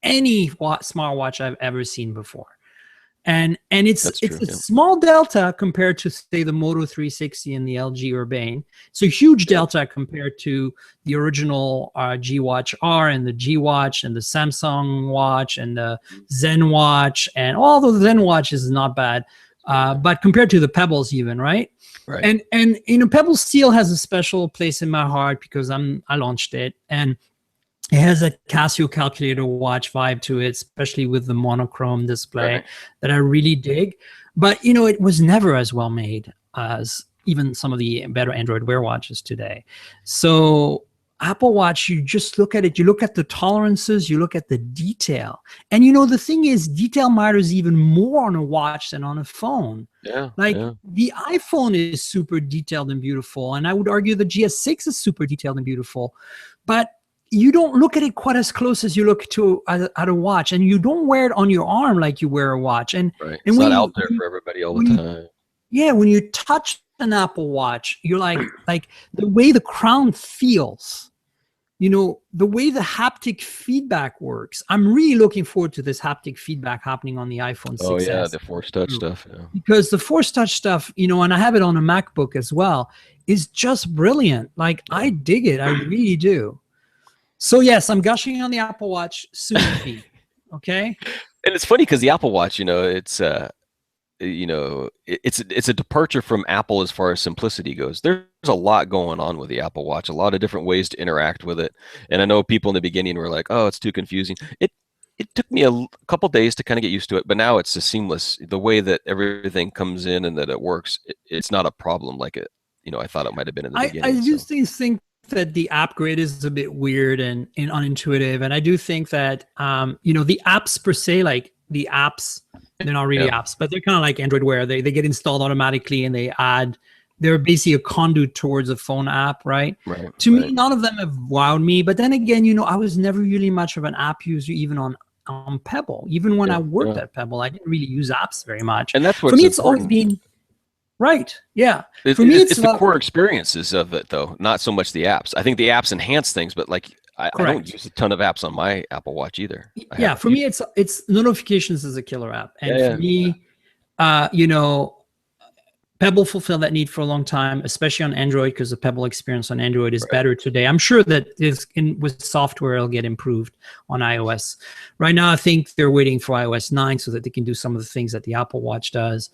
[SPEAKER 1] smartwatch I've ever seen before. And it's a small delta compared to, say, the Moto 360 and the LG Urbane. It's a huge delta compared to the original G Watch R and the G Watch and the Samsung Watch and the Zen Watch, and all the Zen Watches is not bad, but compared to the Pebbles even, right? And you know, Pebble still has a special place in my heart because I launched it, and it has a Casio calculator watch vibe to it, especially with the monochrome display that I really dig. But, you know, it was never as well made as even some of the better Android Wear watches today. So Apple Watch, you just look at it, you look at the tolerances, you look at the detail. And, you know, the thing is, detail matters even more on a watch than on a phone. The iPhone is super detailed and beautiful. And I would argue the GS6 is super detailed and beautiful. But you don't look at it quite as close as you look at a watch, and you don't wear it on your arm like you wear a watch. And
[SPEAKER 2] it's not out there for everybody all the time.
[SPEAKER 1] Yeah, when you touch an Apple Watch, you're like the way the crown feels, you know, the way the haptic feedback works. I'm really looking forward to this haptic feedback happening on the iPhone 6S.
[SPEAKER 2] Oh yeah, the Force Touch stuff. Yeah.
[SPEAKER 1] Because the Force Touch stuff, you know, and I have it on a MacBook as well, is just brilliant. Like, I dig it. I really do. So yes, I'm gushing on the Apple Watch soon. Okay.
[SPEAKER 2] And it's funny because the Apple Watch, you know, it's a departure from Apple as far as simplicity goes. There's a lot going on with the Apple Watch, a lot of different ways to interact with it. And I know people in the beginning were like, "Oh, it's too confusing." It took me a couple days to kind of get used to it, but now it's a seamless. The way that everything comes in and that it works, it's not a problem like it. You know, I thought it might have been in the beginning.
[SPEAKER 1] I just think that the app grid is a bit weird and unintuitive, and I do think that you know, the apps per se, like the apps, they're not really apps, but they're kind of like Android Wear. They get installed automatically, and they're basically a conduit towards a phone app, right? To me, none of them have wowed me. But then again, you know, I was never really much of an app user, even on Pebble. Even when I worked at Pebble, I didn't really use apps very much.
[SPEAKER 2] And that's what
[SPEAKER 1] for me, it's always been. Right. Yeah.
[SPEAKER 2] For me, it's the core experiences of it, though, not so much the apps. I think the apps enhance things, but like I don't use a ton of apps on my Apple Watch either.
[SPEAKER 1] Yeah. For me, it's notifications is a killer app, and for me, you know, Pebble fulfilled that need for a long time, especially on Android, because the Pebble experience on Android is better today. I'm sure that with software, it'll get improved on iOS. Right now, I think they're waiting for iOS 9 so that they can do some of the things that the Apple Watch does.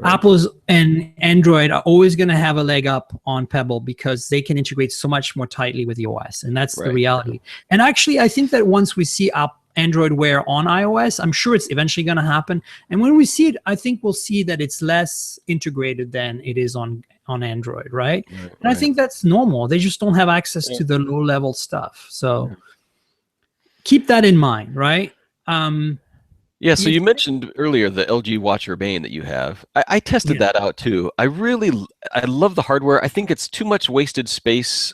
[SPEAKER 1] Apple's and Android are always going to have a leg up on Pebble because they can integrate so much more tightly with the OS, and that's the reality. And actually, I think that once we see Android Wear on iOS, I'm sure it's eventually going to happen. And when we see it, I think we'll see that it's less integrated than it is on Android, right? And I think that's normal. They just don't have access to the low-level stuff. So keep that in mind, right?
[SPEAKER 2] Yeah, so you mentioned earlier the LG Watch Urbane that you have. I tested that out too. I love the hardware. I think it's too much wasted space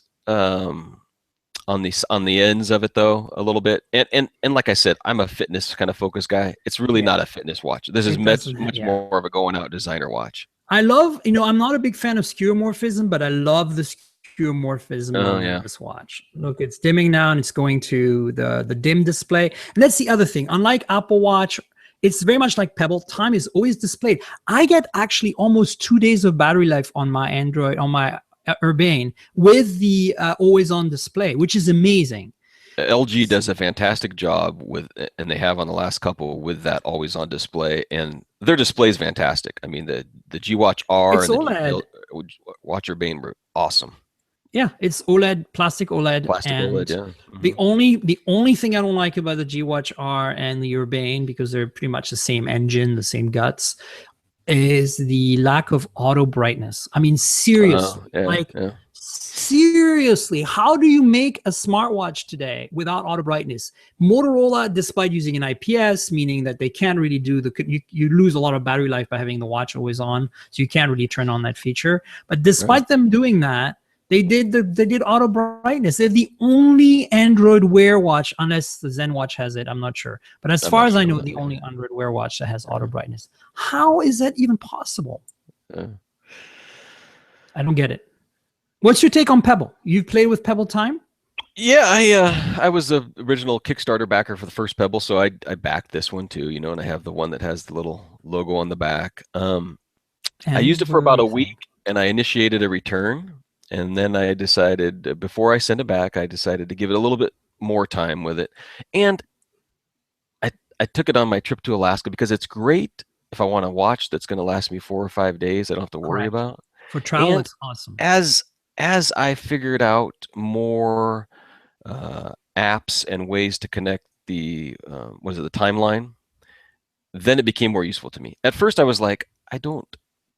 [SPEAKER 2] on the ends of it, though, a little bit. And like I said, I'm a fitness kind of focused guy. It's really not a fitness watch. This is much more of a going out designer watch.
[SPEAKER 1] I love, you know, I'm not a big fan of skeuomorphism, but I love the skeuomorphism on this watch. Look, it's dimming now, and it's going to the dim display. And that's the other thing. Unlike Apple Watch, it's very much like Pebble. Time is always displayed. I get actually almost 2 days of battery life on my Android, on my Urbane, with the always on display, which is amazing.
[SPEAKER 2] LG does a fantastic job with, and they have on the last couple, with that always on display, and their display is fantastic. I mean, the G Watch R and the Watch Urbane were awesome.
[SPEAKER 1] Yeah, it's OLED, plastic OLED.
[SPEAKER 2] OLED, yeah.
[SPEAKER 1] The only thing I don't like about the G Watch R and the Urbane, because they're pretty much the same engine, the same guts, is the lack of auto brightness. I mean, seriously, Seriously, how do you make a smartwatch today without auto brightness? Motorola, despite using an IPS, meaning that they can't really do you lose a lot of battery life by having the watch always on, so you can't really turn on that feature. But despite them doing that, they did auto brightness. They're the only Android Wear watch, unless the Zen watch has it. I'm not sure. But as far as I know, the only Android Wear watch that has auto brightness. How is that even possible? I don't get it. What's your take on Pebble? You've played with Pebble Time?
[SPEAKER 2] Yeah, I was the original Kickstarter backer for the first Pebble, so I backed this one too, you know, and I have the one that has the little logo on the back. I used it for about a week, and I initiated a return, and then I decided, before I sent it back, I decided to give it a little bit more time with it. And I took it on my trip to Alaska because it's great if I want to watch that's going to last me 4 or 5 days. I don't have to worry about.
[SPEAKER 1] For travel, it's awesome.
[SPEAKER 2] As I figured out more apps and ways to connect the the timeline, then it became more useful to me. At first, I was like, I don't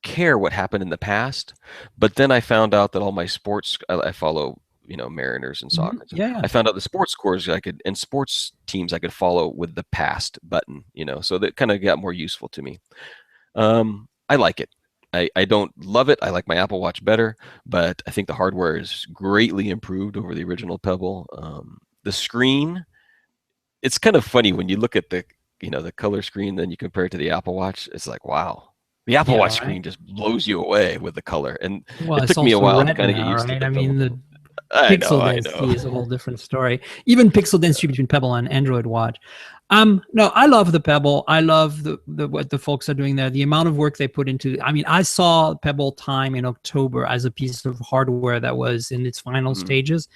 [SPEAKER 2] care what happened in the past, but then I found out that all my sports, I follow, you know, Mariners and soccer.
[SPEAKER 1] Yeah.
[SPEAKER 2] I found out the sports scores and sports teams I could follow with the past button, you know, so that kind of got more useful to me. I like it. I don't love it. I like my Apple Watch better, but I think the hardware is greatly improved over the original Pebble. The screen, it's kind of funny when you look at the color screen, then you compare it to the Apple Watch. It's like, wow. The Apple Watch screen just blows you away with the color, and it took me a while to kind of get used to it.
[SPEAKER 1] I mean, the pixel density is a whole different story. Even pixel density between Pebble and Android Watch. No, I love the Pebble. I love what the folks are doing there. The amount of work they put into. I mean, I saw Pebble Time in October as a piece of hardware that was in its final stages.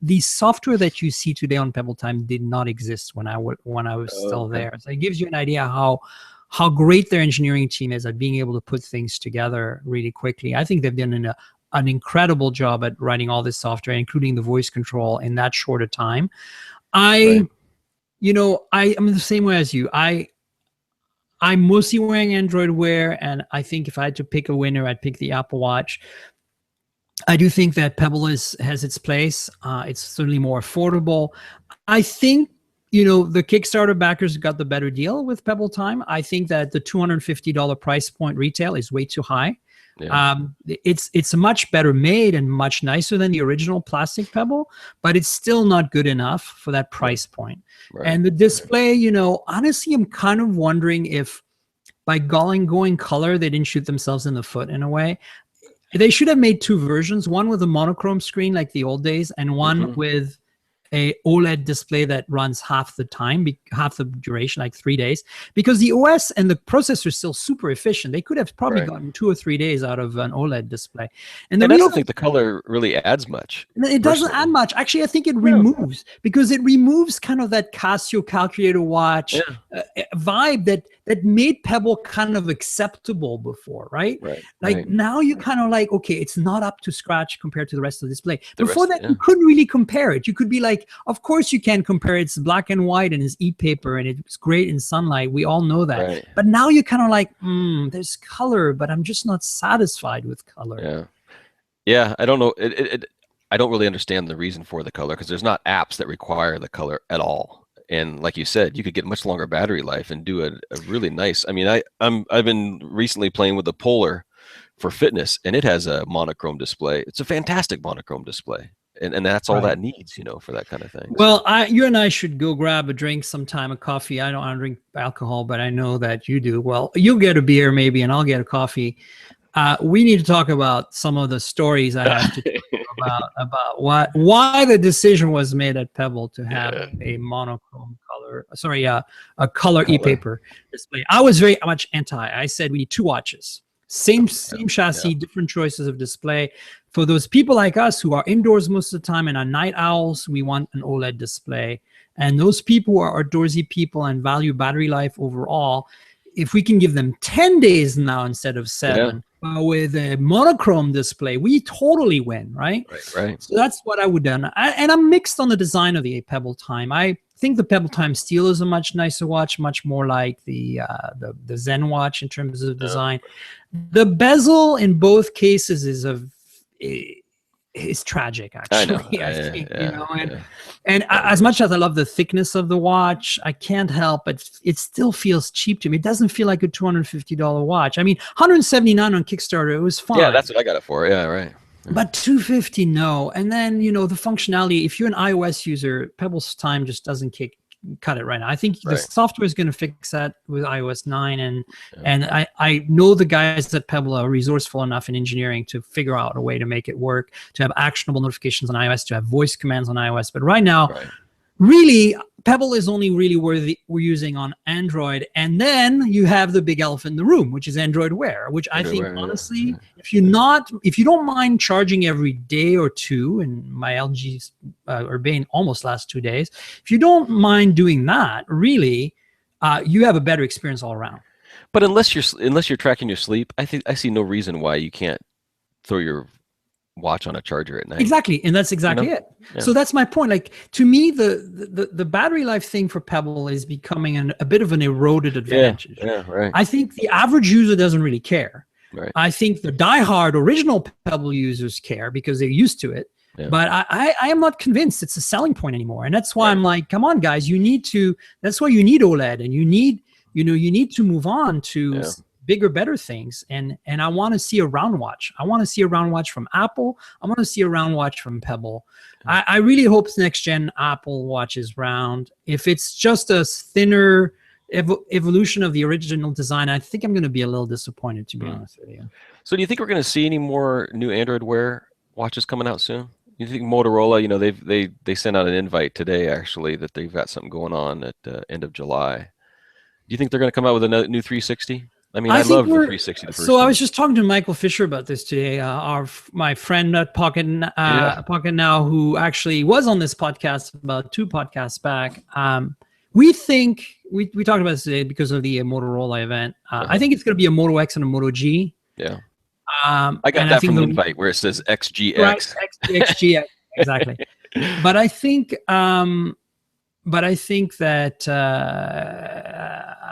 [SPEAKER 1] The software that you see today on Pebble Time did not exist when I was still there. So it gives you an idea how great their engineering team is at being able to put things together really quickly. I think they've done an incredible job at writing all this software, including the voice control, in that short a time. I'm the same way as you. I'm mostly wearing Android Wear, and I think if I had to pick a winner, I'd pick the Apple Watch. I do think that Pebble has its place. It's certainly more affordable. I think, the Kickstarter backers got the better deal with Pebble Time. I think that the $250 price point retail is way too high. Yeah. It's much better made and much nicer than the original plastic Pebble, but it's still not good enough for that price point. Right. And the display, honestly, I'm kind of wondering if by going color, they didn't shoot themselves in the foot in a way. They should have made two versions, one with a monochrome screen like the old days, and one with a OLED display that runs half the time, half the duration, like 3 days, because the OS and the processor is still super efficient. They could have probably gotten 2 or 3 days out of an OLED display. And I don't think
[SPEAKER 2] the color really adds much.
[SPEAKER 1] It doesn't add much. Actually, I think it removes, because it removes kind of that Casio calculator watch vibe that made Pebble kind of acceptable before, right? Now you kind of like, okay, it's not up to scratch compared to the rest of the display. Before that, you couldn't really compare it. You could be like, of course you can compare it. It's black and white and it's e-paper and it's great in sunlight. We all know that. Right. But now you're kind of like, there's color, but I'm just not satisfied with color.
[SPEAKER 2] Yeah. I don't know. I don't really understand the reason for the color, because there's not apps that require the color at all. And like you said, you could get much longer battery life and do a really nice. I mean, I've been recently playing with the Polar for fitness, and it has a monochrome display. It's a fantastic monochrome display. And that's all that needs, for that kind of thing.
[SPEAKER 1] Well, you and I should go grab a drink sometime, a coffee. I don't drink alcohol, but I know that you do. Well, you'll get a beer maybe, and I'll get a coffee. We need to talk about some of the stories I have to talk about why the decision was made at Pebble to have a monochrome color. Sorry, a color e-paper display. I was very much anti. I said we need two watches. Same chassis, different choices of display. For those people like us who are indoors most of the time and are night owls, we want an OLED display. And those people who are outdoorsy people and value battery life overall, if we can give them 10 days now instead of 7 with a monochrome display, we totally win, right?
[SPEAKER 2] Right.
[SPEAKER 1] So that's what I would do. And I'm mixed on the design of the Pebble Time. I think the Pebble Time Steel is a much nicer watch, much more like the Zen watch in terms of design. The bezel in both cases is is tragic, actually. I think,
[SPEAKER 2] yeah.
[SPEAKER 1] And as much as I love the thickness of the watch, I can't help but it still feels cheap to me. It doesn't feel like a $250 watch. I mean, $179 on Kickstarter, it was fine.
[SPEAKER 2] Yeah, that's what I got it for. Yeah, right. Yeah.
[SPEAKER 1] But $250, no. And then, you know, the functionality, if you're an iOS user, Pebble Time just doesn't cut it right now. I think the software is going to fix that with iOS 9, and I know the guys at Pebble are resourceful enough in engineering to figure out a way to make it work, to have actionable notifications on iOS, to have voice commands on iOS. But right now, really, Pebble is only really we're using on Android, and then you have the big elephant in the room, which is Android Wear, which I think honestly, if you don't mind charging every day or two, and my LG's Urbane almost lasts 2 days, if you don't mind doing that, really, you have a better experience all around.
[SPEAKER 2] But unless you're tracking your sleep, I see no reason why you can't throw your watch on a charger at night.
[SPEAKER 1] Exactly, and that's exactly it. Yeah. So that's my point. Like, to me, the battery life thing for Pebble is becoming a bit of an eroded advantage.
[SPEAKER 2] Yeah, right.
[SPEAKER 1] I think the average user doesn't really care.
[SPEAKER 2] Right.
[SPEAKER 1] I think the diehard original Pebble users care because they're used to it. Yeah. But I am not convinced it's a selling point anymore, and that's why I'm like, come on, guys, you need to. That's why you need OLED, and you need to move on to bigger, better things. And I want to see a round watch. I want to see a round watch from Apple. I want to see a round watch from Pebble. I really hope next gen Apple Watch is round. If it's just a thinner evolution of the original design, I think I'm going to be a little disappointed, to be honest with you.
[SPEAKER 2] So do you think we're going to see any more new Android Wear watches coming out soon? You think Motorola, you know, they sent out an invite today, actually, that they've got something going on at the end of July. Do you think they're going to come out with a new 360? I mean, I love the 360.
[SPEAKER 1] I was just talking to Michael Fisher about this today. My friend at Pocket Now, who actually was on this podcast about 2 podcasts back. We think we talked about this today because of the Motorola event. I think it's going to be a Moto X and a Moto G.
[SPEAKER 2] Yeah. I got that from the invite where it says XGX.
[SPEAKER 1] Right, XGX, exactly. But I think that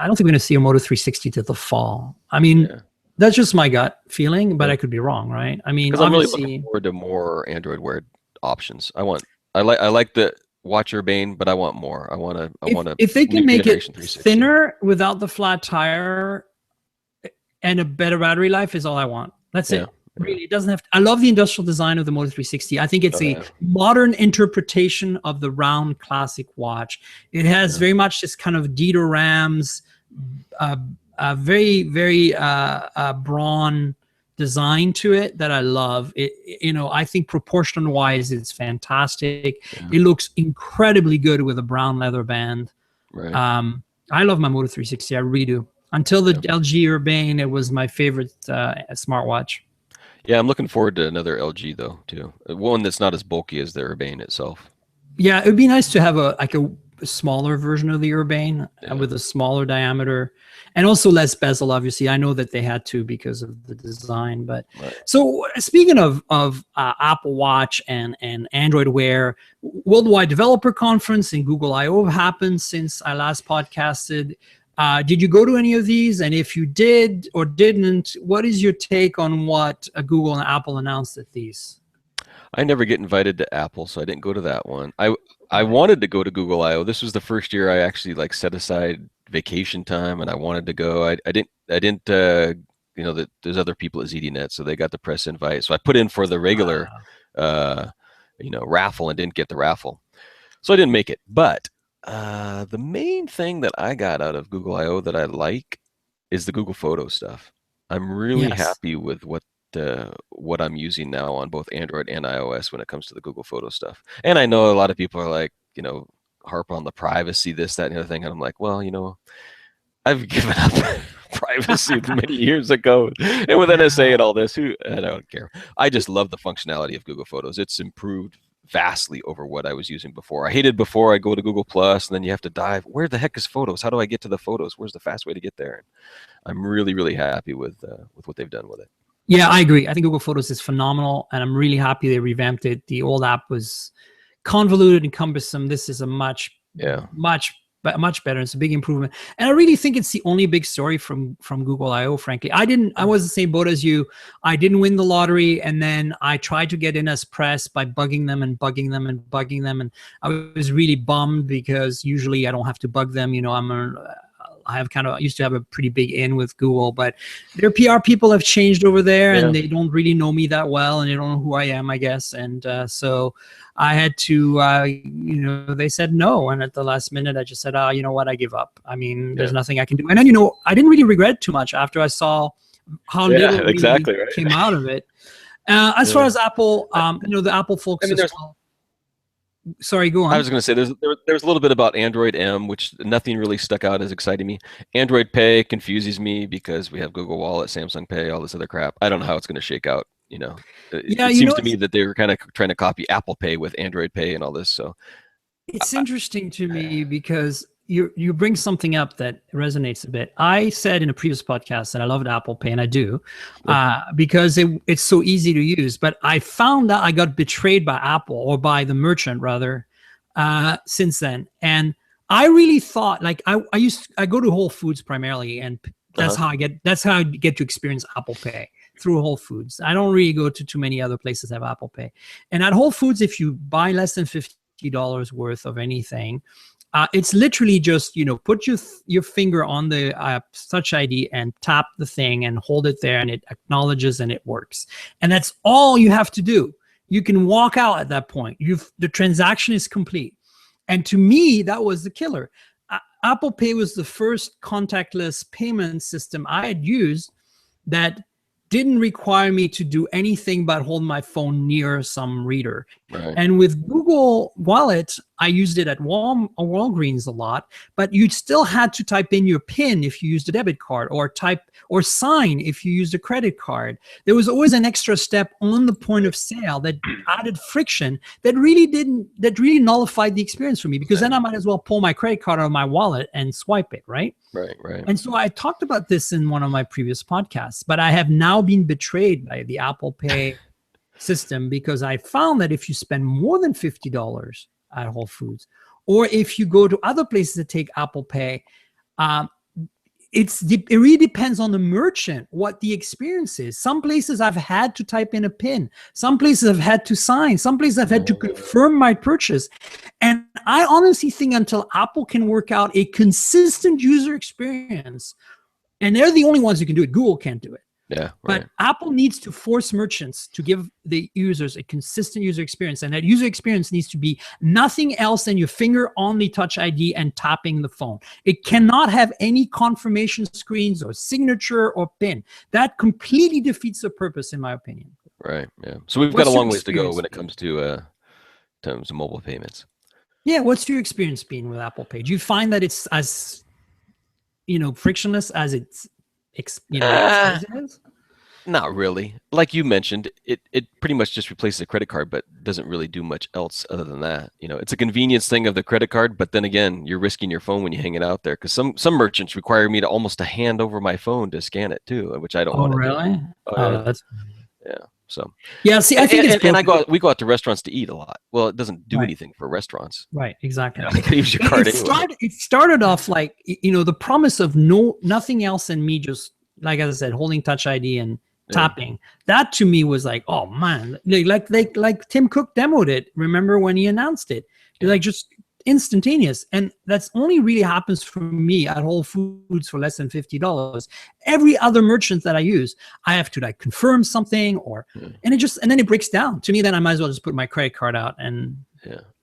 [SPEAKER 1] I don't think we're going to see a Moto 360 till the fall. I mean, that's just my gut feeling, but I could be wrong, right? I mean,
[SPEAKER 2] because I'm really looking forward to more Android Wear options. I like the Watch Urbane, but I want more. I want to. If they can make it
[SPEAKER 1] thinner without the flat tire and a better battery life, is all I want. That's it. Really, it doesn't have to. I love the industrial design of the Moto 360. I think it's a modern interpretation of the round classic watch. It has very much this kind of Dieter Rams, very, very brawn design to it that I love. I think proportion wise, it's fantastic. It looks incredibly good with a brown leather band.
[SPEAKER 2] Right.
[SPEAKER 1] I love my Moto 360. I really do. Until the LG Urbane, it was my favorite smartwatch.
[SPEAKER 2] Yeah, I'm looking forward to another LG though too. One that's not as bulky as the Urbane itself.
[SPEAKER 1] Yeah, it would be nice to have a smaller version of the Urbane with a smaller diameter and also less bezel. Obviously, I know that they had to because of the design. But so speaking of Apple Watch and Android Wear, Worldwide Developer Conference and Google I/O have happened since I last podcasted. Did you go to any of these? And if you did or didn't, what is your take on what Google and Apple announced at these?
[SPEAKER 2] I never get invited to Apple, so I didn't go to that one. I wanted to go to Google I/O. This was the first year I actually set aside vacation time, and I wanted to go. I didn't. That there's other people at ZDNet, so they got the press invite. So I put in for the regular, raffle and didn't get the raffle, so I didn't make it. But the main thing that I got out of Google I/O that I like is the Google Photo stuff. I'm really happy with what I'm using now on both Android and iOS when it comes to the Google Photo stuff. And I know a lot of people are like, harp on the privacy, this, that, and the other thing. And I'm like, well, I've given up privacy many years ago. And with NSA and all this, I don't care. I just love the functionality of Google Photos. It's improved vastly over what I was using before. I hated before I go to Google Plus and then you have to dive. Where the heck is Photos? How do I get to the Photos? Where's the fast way to get there? And I'm really, really happy with what they've done with it.
[SPEAKER 1] Yeah, I agree. I think Google Photos is phenomenal, and I'm really happy they revamped it. The old app was convoluted and cumbersome. This is a much but much better. It's a big improvement, and I really think it's the only big story from Google I/O. Frankly, I was the same boat as you. I didn't win the lottery, and then I tried to get in as press by bugging them, and I was really bummed because usually I don't have to bug them. You know, I used to have a pretty big in with Google, but their PR people have changed over there, and they don't really know me that well, and they don't know who I am, I guess. And so I had to, they said no. And at the last minute, I just said, you know what, I give up. I mean, there's nothing I can do. And then, I didn't really regret too much after I saw how little really came out of it. As far as Apple, the Apple folks as well. Sorry, go on.
[SPEAKER 2] I was going to say there's a little bit about Android M, which nothing really stuck out as exciting me. Android Pay confuses me because we have Google Wallet, Samsung Pay, all this other crap. I don't know how it's going to shake out. It seems to me that they were kind of trying to copy Apple Pay with Android Pay and all this. So
[SPEAKER 1] it's interesting to me because you bring something up that resonates a bit. I said in a previous podcast that I loved Apple Pay, and I do, because it's so easy to use. But I found that I got betrayed by Apple, or by the merchant rather, since then. And I really thought, like, I go to Whole Foods primarily, and that's how I get to experience Apple Pay, through Whole Foods. I don't really go to too many other places that have Apple Pay. And at Whole Foods, if you buy less than $50 worth of anything, it's literally just, put your finger on the Touch ID and tap the thing and hold it there, and it acknowledges and it works. And that's all you have to do. You can walk out at that point. The transaction is complete. And to me, that was the killer. Apple Pay was the first contactless payment system I had used that didn't require me to do anything but hold my phone near some reader. Right. And with Google Wallet, I used it at Walgreens a lot, but you still had to type in your PIN if you used a debit card, or sign if you used a credit card. There was always an extra step on the point of sale that added friction that really nullified the experience for me, because then I might as well pull my credit card out of my wallet and swipe it, right?
[SPEAKER 2] Right.
[SPEAKER 1] And so I talked about this in one of my previous podcasts, but I have now been betrayed by the Apple Pay system, because I found that if you spend more than $50 at Whole Foods, or if you go to other places that take Apple Pay, it really depends on the merchant what the experience is. Some places I've had to type in a PIN. Some places I've had to sign. Some places I've had to confirm my purchase. And I honestly think until Apple can work out a consistent user experience, and they're the only ones who can do it, Google can't do it.
[SPEAKER 2] Yeah, right.
[SPEAKER 1] But Apple needs to force merchants to give the users a consistent user experience. And that user experience needs to be nothing else than your finger on the Touch ID and tapping the phone. It cannot have any confirmation screens or signature or PIN. That completely defeats the purpose, in my opinion.
[SPEAKER 2] Right, yeah. So we've got a long ways to go when it comes to terms of mobile payments.
[SPEAKER 1] Yeah, what's your experience been with Apple Pay? Do you find that it's as, frictionless as it's
[SPEAKER 2] not really. Like you mentioned, it pretty much just replaces a credit card, but doesn't really do much else other than that. It's a convenience thing of the credit card, but then again, you're risking your phone when you hang it out there, because some merchants require me to almost hand over my phone to scan it too, which I don't want to do.
[SPEAKER 1] That's
[SPEAKER 2] So
[SPEAKER 1] see, I think
[SPEAKER 2] we go out to restaurants to eat a lot. Well, it doesn't do anything for restaurants.
[SPEAKER 1] Right, exactly.
[SPEAKER 2] You can use your card
[SPEAKER 1] it started off like, the promise of nothing else than me just, like I said, holding Touch ID and tapping. That to me was like, oh man, like Tim Cook demoed it. Remember when he announced it? Like just instantaneous. And that's only really happens for me at Whole Foods for less than $50. Every other merchant that I use, I have to like confirm something and then it breaks down to me. Then I might as well just put my credit card out and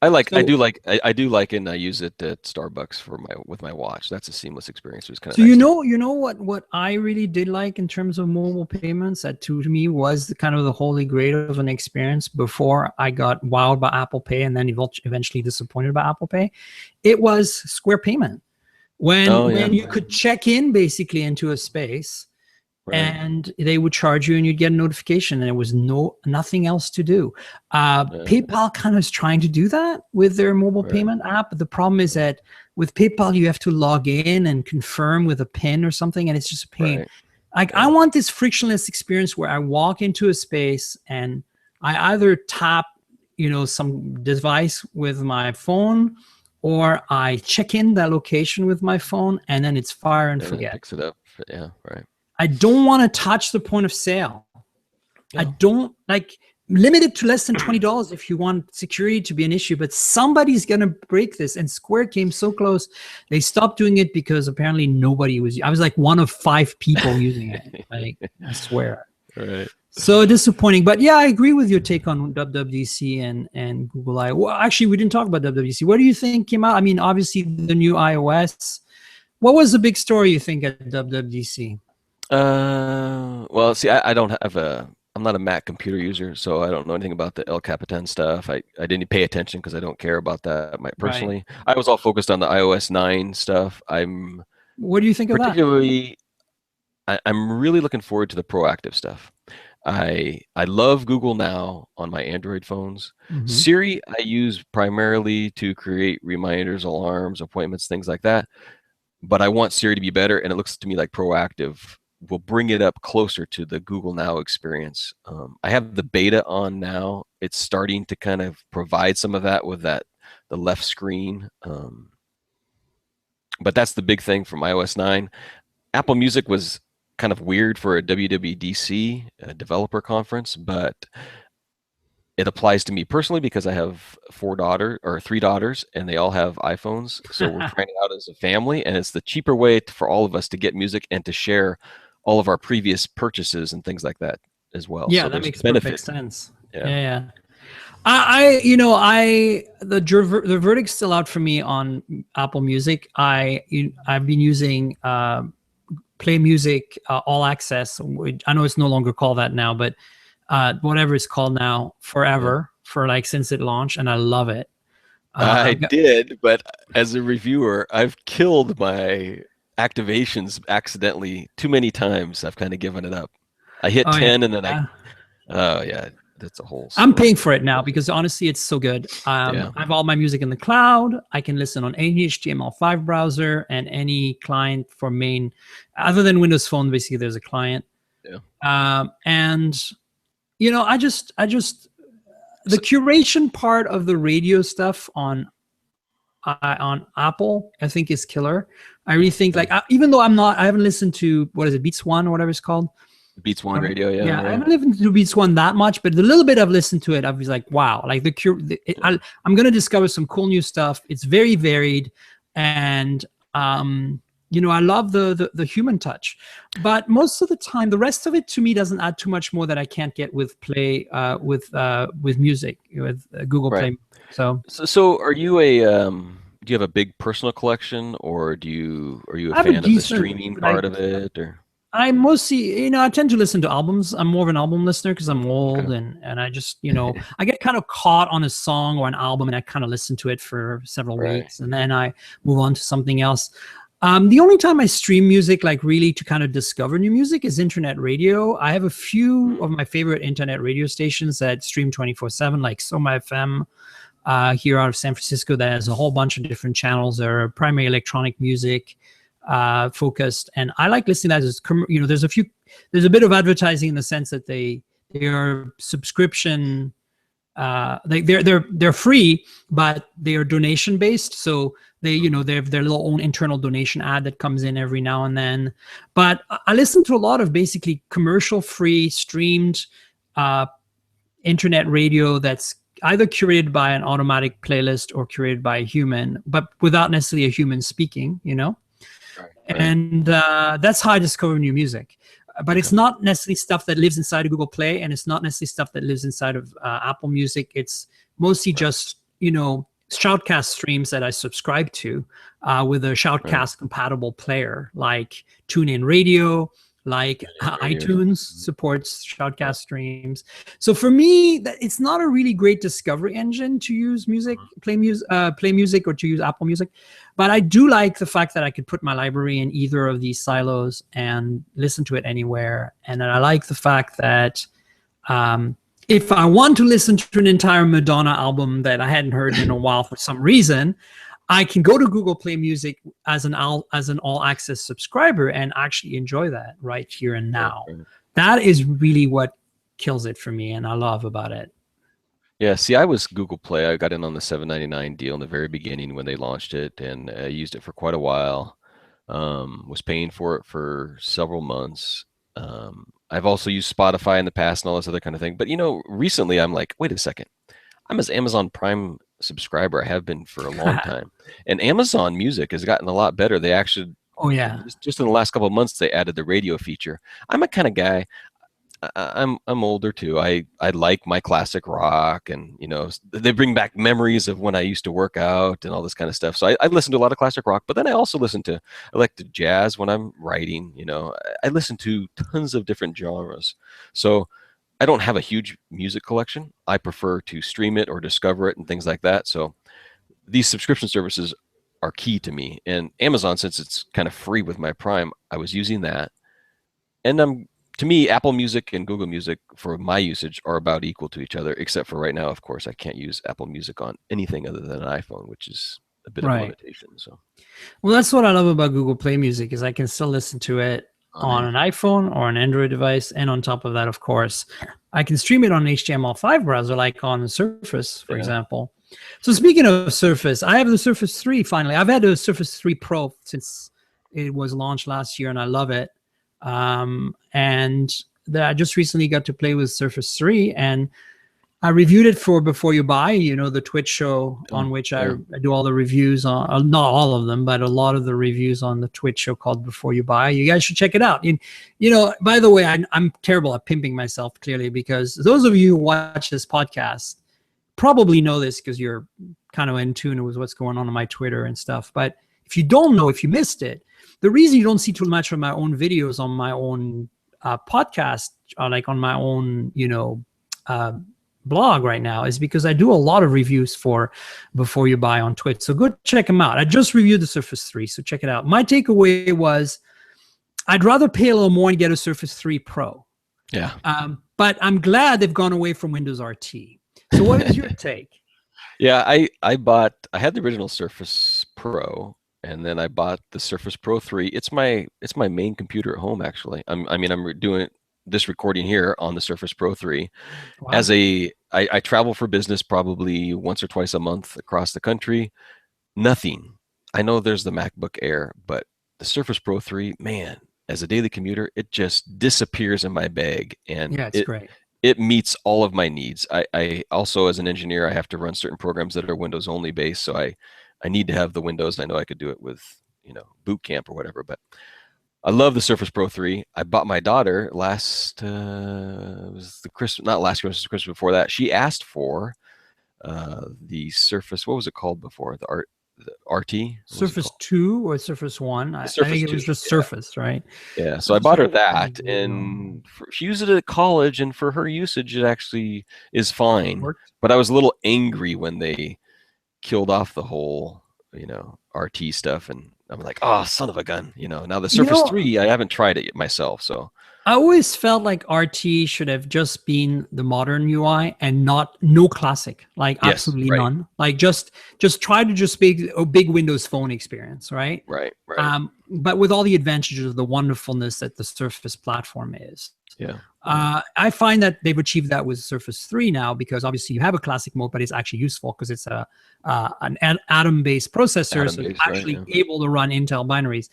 [SPEAKER 2] I do like and I use it at Starbucks with my watch. That's a seamless experience. It was kind of
[SPEAKER 1] nice. What I really did like in terms of mobile payments, that to me was the holy grail of an experience before I got wowed by Apple Pay and then eventually disappointed by Apple Pay. It was Square Payment. When you could check in basically into a space. Right. And they would charge you and you'd get a notification, and there was nothing else to do. PayPal kind of is trying to do that with their mobile payment app. But the problem is that with PayPal, you have to log in and confirm with a PIN or something, and it's just a pain. Like I want this frictionless experience where I walk into a space and I either tap, some device with my phone, or I check in that location with my phone, and then it's fire and forget.
[SPEAKER 2] It picks it up. Yeah, right.
[SPEAKER 1] I don't want to touch the point of sale. Yeah. I don't like limit it to less than $20 if you want security to be an issue, but somebody's going to break this. And Square came so close. They stopped doing it because apparently nobody was. I was like one of 5 people using it. Like, I swear.
[SPEAKER 2] Right.
[SPEAKER 1] So disappointing. But yeah, I agree with your take on WWDC and Google I. Well, actually, we didn't talk about WWDC. What do you think came out? I mean, obviously the new iOS. What was the big story you think at WWDC?
[SPEAKER 2] Well, see, I don't have I'm not a Mac computer user, so I don't know anything about the El Capitan stuff. I didn't pay attention because I don't care about that personally. Right. I was all focused on the iOS 9 stuff.
[SPEAKER 1] What do you think of that?
[SPEAKER 2] I'm really looking forward to the proactive stuff. I love Google Now on my Android phones. Mm-hmm. Siri, I use primarily to create reminders, alarms, appointments, things like that. But I want Siri to be better, and it looks to me like proactive will bring it up closer to the Google Now experience. I have the beta on now. It's starting to kind of provide some of that with the left screen. But that's the big thing from iOS 9. Apple Music was kind of weird for a WWDC developer conference, but it applies to me personally because I have 3 daughters, and they all have iPhones. So we're trying it out as a family, and it's the cheaper way for all of us to get music and to share all of our previous purchases and things like that as well.
[SPEAKER 1] Yeah, so that makes perfect sense. Yeah. The verdict's still out for me on Apple Music. I've been using Play Music All Access. I know it's no longer called that now, but whatever it's called now, forever, for like since it launched, and I love it.
[SPEAKER 2] I did, but as a reviewer, I've killed my activations accidentally too many times. I've kind of given it up. I hit 10 and then that's a whole story.
[SPEAKER 1] I'm paying for it now because honestly, it's so good. I have all my music in the cloud. I can listen on any HTML5 browser and any client for main, other than Windows Phone. Basically, there's a client. Yeah. And you know, I just the curation part of the radio stuff on Apple, I think is killer. I really think, like, even though I haven't listened to, what is it, Beats One or whatever it's called.
[SPEAKER 2] Beats One Radio, yeah.
[SPEAKER 1] Yeah, I haven't listened to Beats One that much, but the little bit I've listened to it, I was like, wow, like I'm gonna discover some cool new stuff. It's very varied, and you know, I love the human touch, but most of the time, the rest of it to me doesn't add too much more that I can't get with Play, with music, with Google Play.
[SPEAKER 2] So are you do you have a big personal collection, or are you a fan of the streaming part of it, or?
[SPEAKER 1] I mostly, you know, I tend to listen to albums. I'm more of an album listener because I'm old, and I just, you know, I get kind of caught on a song or an album, and I kind of listen to it for several weeks, and then I move on to something else. The only time I stream music, like really to kind of discover new music, is internet radio. I have a few of my favorite internet radio stations that stream 24/7, like Soma FM here out of San Francisco, that has a whole bunch of different channels that are primarily electronic music focused, and I like listening to that. You know, there's a bit of advertising in the sense that they are subscription. They're free, but they are donation based. So they have their little own internal donation ad that comes in every now and then. But I listen to a lot of basically commercial free streamed internet radio that's either curated by an automatic playlist or curated by a human, but without necessarily a human speaking, you know? Right. And that's how I discover new music. But it's not necessarily stuff that lives inside of Google Play, and it's not necessarily stuff that lives inside of Apple Music. It's mostly just, you know, Shoutcast streams that I subscribe to with a Shoutcast compatible player, like TuneIn Radio, like iTunes supports Shoutcast streams. So for me, it's not a really great discovery engine to use Play Music, or to use Apple Music. But I do like the fact that I could put my library in either of these silos and listen to it anywhere. And then I like the fact that if I want to listen to an entire Madonna album that I hadn't heard in a while for some reason, I can go to Google Play Music as an all-access subscriber and actually enjoy that right here and now. That is really what kills it for me, and I love about it.
[SPEAKER 2] Yeah, see, I was Google Play. I got in on the 7.99 deal in the very beginning when they launched it, and I used it for quite a while. Was paying for it for several months. I've also used Spotify in the past and all this other kind of thing. But recently I'm like, wait a second. I'm an Amazon Prime subscriber. I have been for a long time, and Amazon Music has gotten a lot better. They actually
[SPEAKER 1] Oh yeah.
[SPEAKER 2] just in the last couple of months they added the radio feature. I'm a kind of guy. I'm older too. I like my classic rock, and they bring back memories of when I used to work out and all this kind of stuff. So I listen to a lot of classic rock, but then I also I like to jazz when I'm writing. I listen to tons of different genres. So I don't have a huge music collection. I prefer to stream it or discover it and things like that. So these subscription services are key to me. And Amazon, since it's kind of free with my Prime, I was using that. And to me, Apple Music and Google Music for my usage are about equal to each other, except for right now, of course, I can't use Apple Music on anything other than an iPhone, which is a bit of a limitation. So,
[SPEAKER 1] well, that's what I love about Google Play Music is I can still listen to it on an iPhone or an Android device, and on top of that, of course, I can stream it on an HTML5 browser, like on the Surface, for example. So speaking of Surface, I have the Surface 3 finally. I've had the Surface 3 Pro since it was launched last year, and I love it. And I just recently got to play with Surface 3, and I reviewed it for Before You Buy, the Twitch show on which I do all the reviews on, not all of them, but a lot of the reviews on the Twitch show called Before You Buy. You guys should check it out. By the way, I'm terrible at pimping myself, clearly, because those of you who watch this podcast probably know this because you're kind of in tune with what's going on my Twitter and stuff. But if you don't know, if you missed it, the reason you don't see too much of my own videos on my own podcast, or like on my own, blog right now, is because I do a lot of reviews for Before You Buy on Twitch. So go check them out. I just reviewed the Surface 3, so check it out. My takeaway was I'd rather pay a little more and get a Surface 3 Pro.
[SPEAKER 2] Yeah.
[SPEAKER 1] But I'm glad they've gone away from Windows RT. So what is your take?
[SPEAKER 2] Yeah, I had the original Surface Pro, and then I bought the Surface Pro 3. It's my main computer at home, actually. I'm doing this recording here on the Surface Pro 3. Wow. I travel for business probably once or twice a month across the country. Nothing. I know there's the MacBook Air, but the Surface Pro 3, man, as a daily commuter, it just disappears in my bag. And
[SPEAKER 1] yeah, it's great.
[SPEAKER 2] It meets all of my needs. I also, as an engineer, I have to run certain programs that are Windows only based. So I need to have the Windows. I know I could do it with, Boot Camp or whatever, but I love the Surface Pro 3. I bought my daughter it was the Christmas, not last Christmas, the Christmas before that. She asked for the Surface. What was it called before? The RT?
[SPEAKER 1] Surface 2 or Surface 1? I think it was just Surface, right?
[SPEAKER 2] Yeah, so I bought her that, and she used it at college, and for her usage, it actually is fine. But I was a little angry when they killed off the whole, RT stuff, and I'm like, oh, son of a gun, Now the Surface 3, I haven't tried it myself, so.
[SPEAKER 1] I always felt like RT should have just been the modern UI and no classic, like absolutely none. Like just try to just be a big Windows Phone experience, right?
[SPEAKER 2] Right.
[SPEAKER 1] But with all the advantages of the wonderfulness that the Surface platform is.
[SPEAKER 2] Yeah.
[SPEAKER 1] I find that they've achieved that with Surface 3 now, because obviously you have a classic mode, but it's actually useful because it's an Atom-based processor, so it's actually able to run Intel binaries.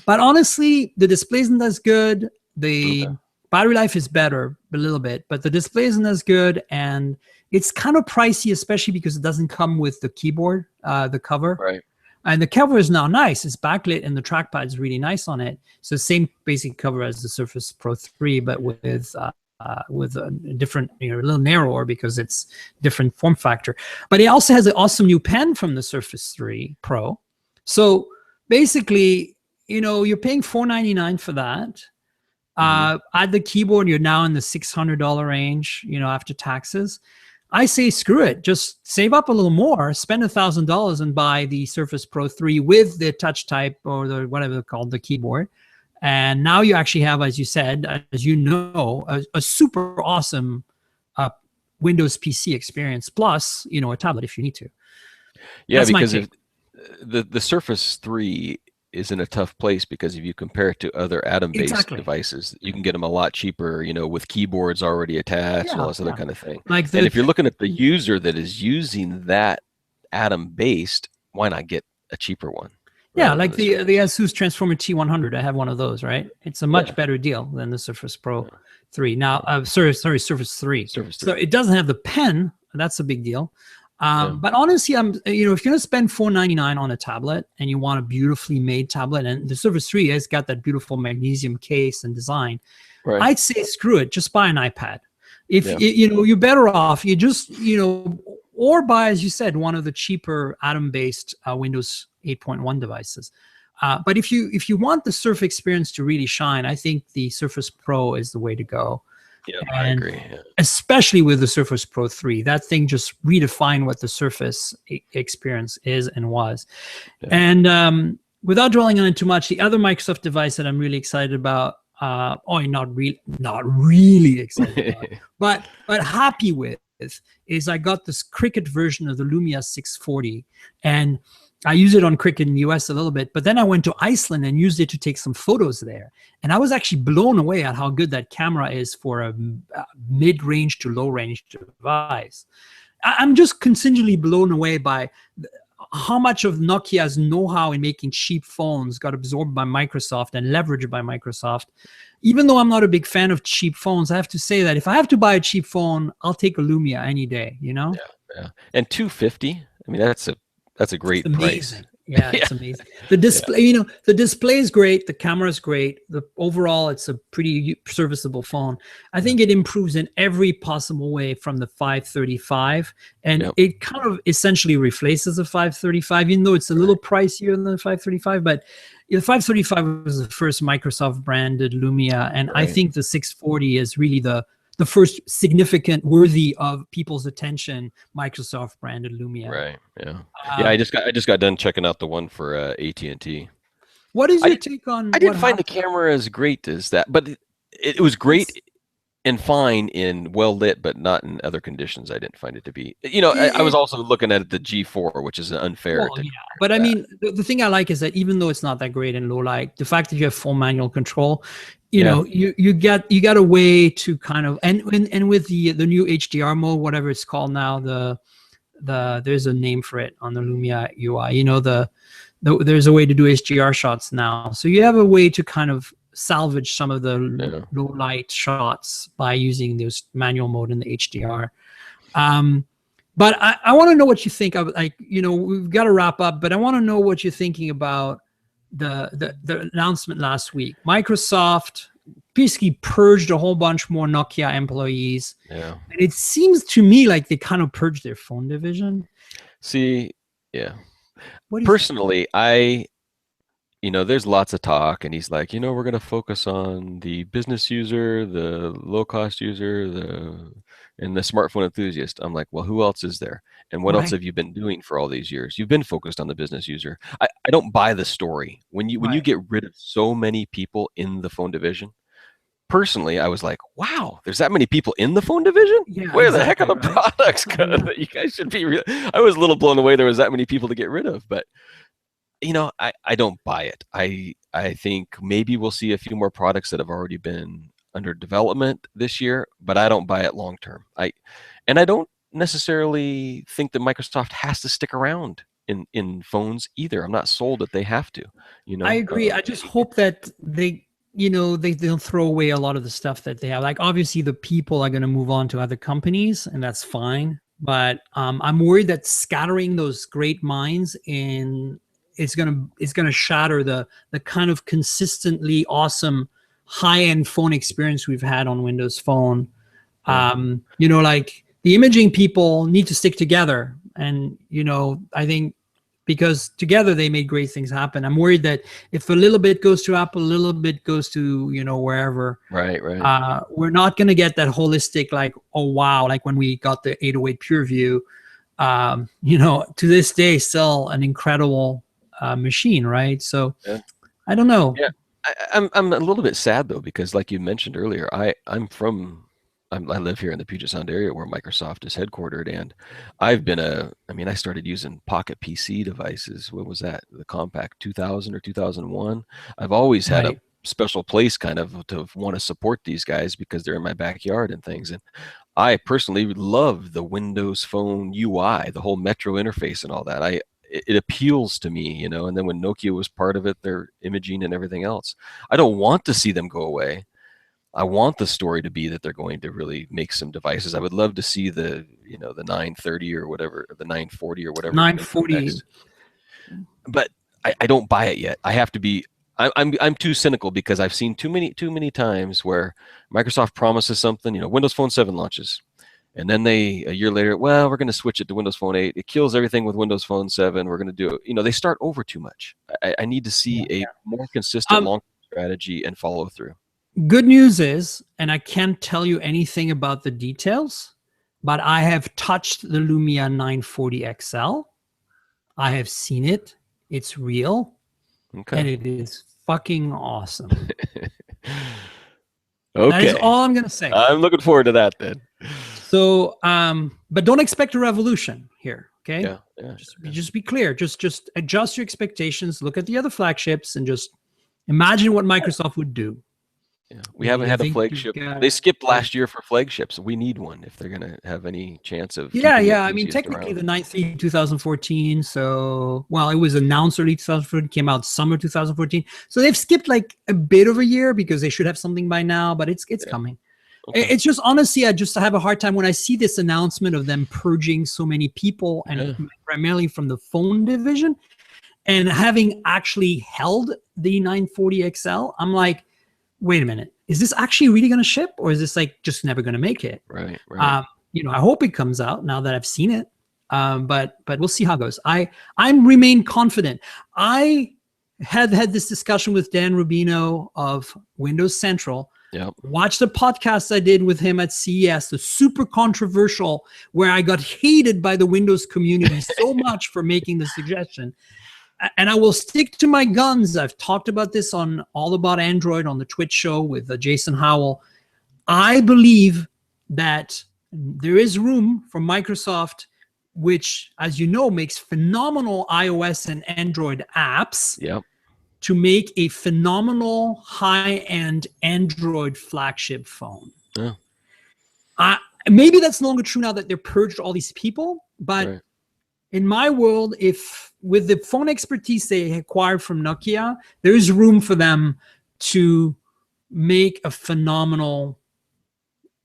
[SPEAKER 1] But honestly, the display isn't as good. The battery life is better a little bit, but the display isn't as good, and it's kind of pricey, especially because it doesn't come with the keyboard, the cover.
[SPEAKER 2] Right.
[SPEAKER 1] And the cover is now nice. It's backlit, and the trackpad is really nice on it. So same basic cover as the Surface Pro 3, but with a different, a little narrower because it's different form factor. But it also has an awesome new pen from the Surface 3 Pro. So basically, you're paying $499 for that. Add the keyboard, you're now in the $600 range, after taxes. I say screw it. Just save up a little more, spend $1,000 and buy the Surface Pro 3 with the touch type, or the whatever they're called, the keyboard. And now you actually have, as you said, as you know, a super awesome Windows PC experience, plus, a tablet if you need to.
[SPEAKER 2] Yeah, because the Surface 3, is in a tough place because if you compare it to other Atom-based devices, you can get them a lot cheaper, you know, with keyboards already attached and all this other kind of thing.
[SPEAKER 1] Like
[SPEAKER 2] and if you're looking at the user that is using that Atom-based, why not get a cheaper one?
[SPEAKER 1] Yeah, like the Asus Transformer T100. I have one of those, right? It's a much better deal than the Surface Pro 3. Now, Surface 3. So it doesn't have the pen. That's a big deal. But honestly, if you're gonna spend $499 on a tablet and you want a beautifully made tablet, and the Surface 3 has got that beautiful magnesium case and design, I'd say screw it. Just buy an iPad. If you're better off, you just or buy, as you said, one of the cheaper Atom-based Windows 8.1 devices. But if you want the Surface experience to really shine, I think the Surface Pro is the way to go.
[SPEAKER 2] Yeah, I agree. Yeah.
[SPEAKER 1] Especially with the Surface Pro 3, that thing just redefined what the Surface experience is and was. Yeah. And without dwelling on it too much, the other Microsoft device that I'm really excited about, not really excited about, but happy with, is I got this Cricut version of the Lumia 640, and I use it on Cricut in the US a little bit, but then I went to Iceland and used it to take some photos there. And I was actually blown away at how good that camera is for a mid-range to low-range device. I'm just continually blown away by how much of Nokia's know-how in making cheap phones got absorbed by Microsoft and leveraged by Microsoft. Even though I'm not a big fan of cheap phones, I have to say that if I have to buy a cheap phone, I'll take a Lumia any day,
[SPEAKER 2] Yeah. And $250, I mean, that's a great price.
[SPEAKER 1] Yeah, it's amazing. The display, the display is great. The camera is great. Overall, it's a pretty serviceable phone. I think it improves in every possible way from the 535, and it kind of essentially replaces the 535, even though it's a little pricier than the 535. But the 535 was the first Microsoft branded Lumia, and I think the 640 is really the first significant, worthy of people's attention Microsoft branded Lumia.
[SPEAKER 2] Right. Yeah. I just got done checking out the one for AT&T.
[SPEAKER 1] What is your take on?
[SPEAKER 2] I didn't find the camera as great as that, but it was great and fine in well lit, but not in other conditions. I didn't find it to be. I was also looking at the G4, which is unfair.
[SPEAKER 1] Well, but I mean, the thing I like is that even though it's not that great in low light, the fact that you have full manual control, you got a way to kind of and with the new HDR mode, whatever it's called now, there's a name for it on the Lumia UI. There's a way to do HDR shots now, so you have a way to kind of salvage some of the low light shots by using this manual mode in the HDR. But I want to know what you think of, we've got to wrap up, but I want to know what you're thinking about the announcement last week. Microsoft basically purged a whole bunch more Nokia employees. Yeah. And it seems to me like they kind of purged their phone division.
[SPEAKER 2] See, yeah. Personally, there's lots of talk, and he's like, we're going to focus on the business user, the low-cost user, and the smartphone enthusiast. I'm like, well, who else is there? And what else have you been doing for all these years? You've been focused on the business user. I don't buy the story. When you get rid of so many people in the phone division, personally, I was like, wow, there's that many people in the phone division? Yeah, where the heck are the products going? You guys should be real. I was a little blown away there was that many people to get rid of, but I don't buy it. I think maybe we'll see a few more products that have already been under development this year, but I don't buy it long term. I don't necessarily think that Microsoft has to stick around in phones either. I'm not sold that they have to.
[SPEAKER 1] I agree. I just hope that they don't throw away a lot of the stuff that they have. Like, obviously the people are going to move on to other companies, and that's fine. But I'm worried that scattering those great minds it's gonna shatter the kind of consistently awesome high-end phone experience we've had on Windows Phone. Like the imaging people need to stick together, and I think because together they made great things happen. I'm worried that if a little bit goes to Apple, a little bit goes to wherever.
[SPEAKER 2] Right.
[SPEAKER 1] We're not gonna get that holistic, like, oh wow, like when we got the 808 PureView. To this day, still an incredible machine, right? So I don't know.
[SPEAKER 2] Yeah, I'm a little bit sad though, because like you mentioned earlier, I'm from I live here in the Puget Sound area where Microsoft is headquartered, and I've been I started using Pocket PC devices. What was that? The Compact 2000 or 2001. I've always had a special place kind of to want to support these guys because they're in my backyard and things. And I personally love the Windows Phone UI, the whole Metro interface and all that. It appeals to me, you know. And then when Nokia was part of it, their imaging and everything else, I don't want to see them go away. I want the story to be that they're going to really make some devices. I would love to see the, you know, the 930 or whatever, the 940 or whatever.
[SPEAKER 1] 940.
[SPEAKER 2] But I don't buy it yet. I have to be. I'm too cynical because I've seen too many times where Microsoft promises something. You know, Windows Phone 7 launches, and then a year later, well, we're going to switch it to Windows Phone 8. It kills everything with Windows Phone 7. We're going to do it. You know, they start over too much. I need to see a more consistent long strategy and follow through.
[SPEAKER 1] Good news is, and I can't tell you anything about the details, but I have touched the Lumia 940 XL. I have seen it. It's real.
[SPEAKER 2] Okay.
[SPEAKER 1] And it is fucking awesome.
[SPEAKER 2] Okay.
[SPEAKER 1] That is all I'm going to say.
[SPEAKER 2] I'm looking forward to that then.
[SPEAKER 1] So, but don't expect a revolution here. Okay.
[SPEAKER 2] Yeah.
[SPEAKER 1] Just be clear. Just adjust your expectations. Look at the other flagships and just imagine what Microsoft would do.
[SPEAKER 2] Yeah. We haven't had a flagship. They skipped last year for flagships. We need one if they're going to have any chance of.
[SPEAKER 1] Yeah. I mean, technically the 9.3 2014. So, well, it was announced early 2014, came out summer 2014. So they've skipped like a bit of a year because they should have something by now, but it's coming. Okay. It's just, honestly, I have a hard time when I see this announcement of them purging so many people and primarily from the phone division, and having actually held the 940 XL. I'm like, wait a minute, is this actually really going to ship, or is this like just never going to make it?
[SPEAKER 2] Right.
[SPEAKER 1] You know, I hope it comes out now that I've seen it. But we'll see how it goes. I remain confident. I had this discussion with Dan Rubino of Windows Central.
[SPEAKER 2] Yep.
[SPEAKER 1] Watch the podcast I did with him at CES, the super controversial, where I got hated by the Windows community so much for making the suggestion. And I will stick to my guns. I've talked about this on All About Android on the Twitch show with Jason Howell. I believe that there is room for Microsoft, which, as you know, makes phenomenal iOS and Android apps, to make a phenomenal high-end Android flagship phone. Yeah. Maybe that's no longer true now that they're purged all these people, but in my world, if with the phone expertise they acquired from Nokia, there is room for them to make a phenomenal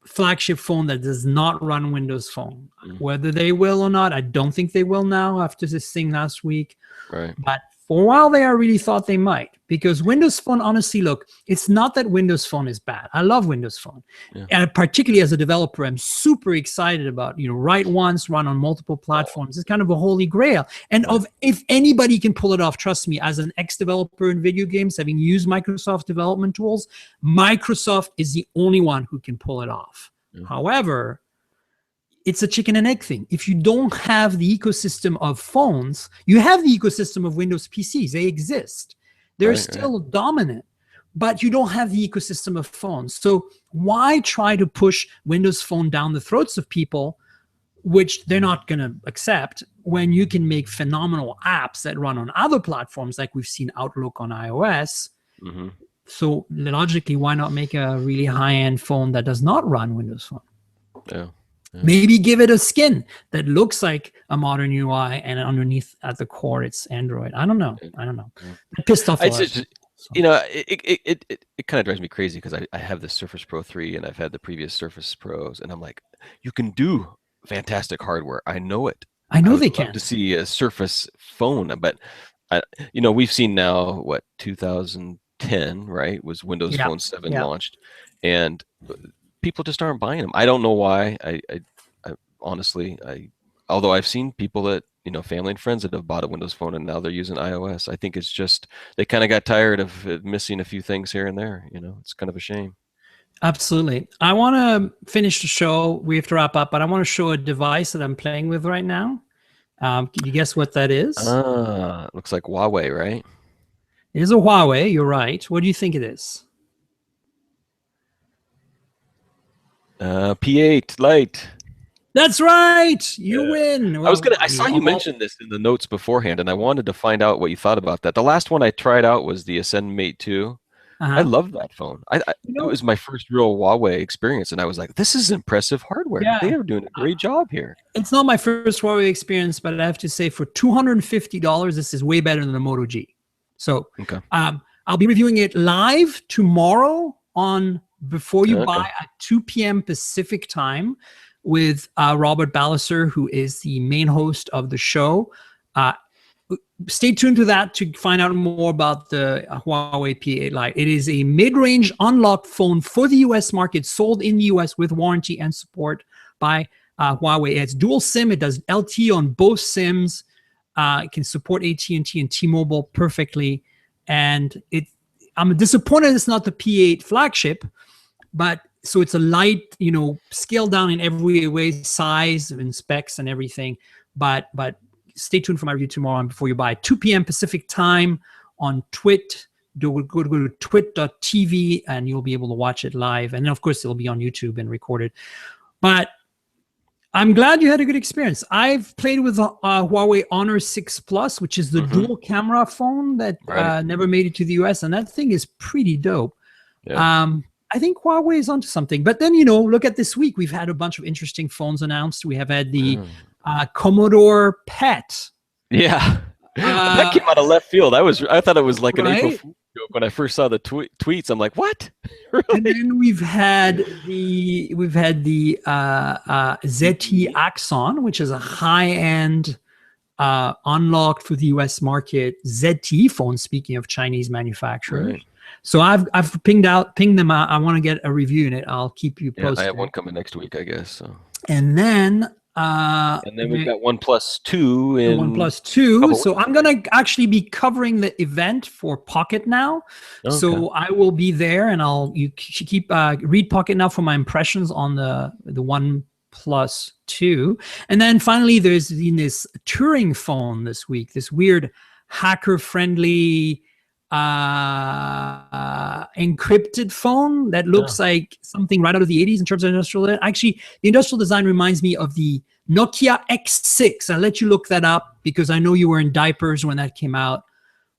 [SPEAKER 1] flagship phone that does not run Windows Phone. Whether they will or not, I don't think they will now after this thing last week. But for a while there, I really thought they might, because Windows Phone, honestly, look, it's not that Windows Phone is bad. I love Windows Phone. And particularly as a developer, I'm super excited about, you know, write once, run on multiple platforms. It's kind of a holy grail. And if anybody can pull it off, trust me, as an ex-developer in video games, having used Microsoft development tools, Microsoft is the only one who can pull it off. However, it's a chicken and egg thing. If you don't have the ecosystem of phones, you have the ecosystem of Windows PCs. They exist. They're still dominant, but you don't have the ecosystem of phones. So why try to push Windows Phone down the throats of people, which they're not going to accept, when you can make phenomenal apps that run on other platforms, like we've seen Outlook on iOS. So logically, why not make a really high-end phone that does not run Windows Phone? Maybe give it a skin that looks like a modern UI, and underneath at the core it's Android. I don't know. I'm pissed off.
[SPEAKER 2] You know, it kind of drives me crazy because I have the Surface Pro 3 and I've had the previous Surface Pros, and I'm like, you can do fantastic hardware. I know it.
[SPEAKER 1] I know they can.
[SPEAKER 2] To see a Surface phone, but you know, we've seen now what 2010, right? Was Windows Phone 7 launched, and people just aren't buying them. I don't know why. I honestly, although I've seen people that, you know, family and friends that have bought a Windows Phone and now they're using iOS. I think it's just they kind of got tired of missing a few things here and there. You know, it's kind of a shame.
[SPEAKER 1] Absolutely. I want to finish the show. We have to wrap up, but I want to show a device that I'm playing with right now. Can you guess what that is?
[SPEAKER 2] Looks like Huawei, right?
[SPEAKER 1] It is a Huawei. You're right. What do you think it is?
[SPEAKER 2] P8 Lite.
[SPEAKER 1] That's right. You win. Well,
[SPEAKER 2] I saw you mention this in the notes beforehand, and I wanted to find out what you thought about that. The last one I tried out was the Ascend Mate 2. I love that phone. It was my first real Huawei experience, and I was like, this is impressive hardware.
[SPEAKER 1] Yeah.
[SPEAKER 2] They are doing a great job here.
[SPEAKER 1] It's not my first Huawei experience, but I have to say for $250, this is way better than the Moto G. So I'll be reviewing it live tomorrow on Before You Buy at 2 p.m. Pacific time with Robert Balliser, who is the main host of the show. Stay tuned to that to find out more about the Huawei P8 Lite. It is a mid-range unlocked phone for the US market, sold in the US with warranty and support by Huawei. It's dual SIM. It does LTE on both SIMs. It can support AT&T and T-Mobile perfectly. And I'm disappointed it's not the P8 flagship, but so it's a light, scaled down in every way, size and specs and everything. But stay tuned for my review tomorrow on Before You Buy. 2 p.m. Pacific time on Twit. Go to twit.tv and you'll be able to watch it live. And then, of course, it'll be on YouTube and recorded. But I'm glad you had a good experience. I've played with Huawei Honor 6 Plus, which is the dual camera phone that never made it to the US. And that thing is pretty dope. Yeah. I think Huawei is onto something. But then, look at this week. We've had a bunch of interesting phones announced. We have had the Commodore PET.
[SPEAKER 2] Yeah. That came out of left field. I thought it was like an April Fool's joke when I first saw the tweets. I'm like, what? Really?
[SPEAKER 1] And then we've had the ZT Axon, which is a high-end unlocked for the US market ZT phone, speaking of Chinese manufacturers. Right. So I've pinged them out. I want to get a review in it. I'll keep you posted.
[SPEAKER 2] I have one coming next week, I guess. So.
[SPEAKER 1] And then
[SPEAKER 2] we've got OnePlus 2 in
[SPEAKER 1] OnePlus 2. So I'm gonna actually be covering the event for Pocket Now. Okay. So I will be there, and you keep read Pocket Now for my impressions on the OnePlus 2. And then finally, there's this Turing phone this week. This weird hacker-friendly encrypted phone that looks like something right out of the 80s in terms of industrial. Actually, the industrial design reminds me of the Nokia X6. I'll let you look that up because I know you were in diapers when that came out.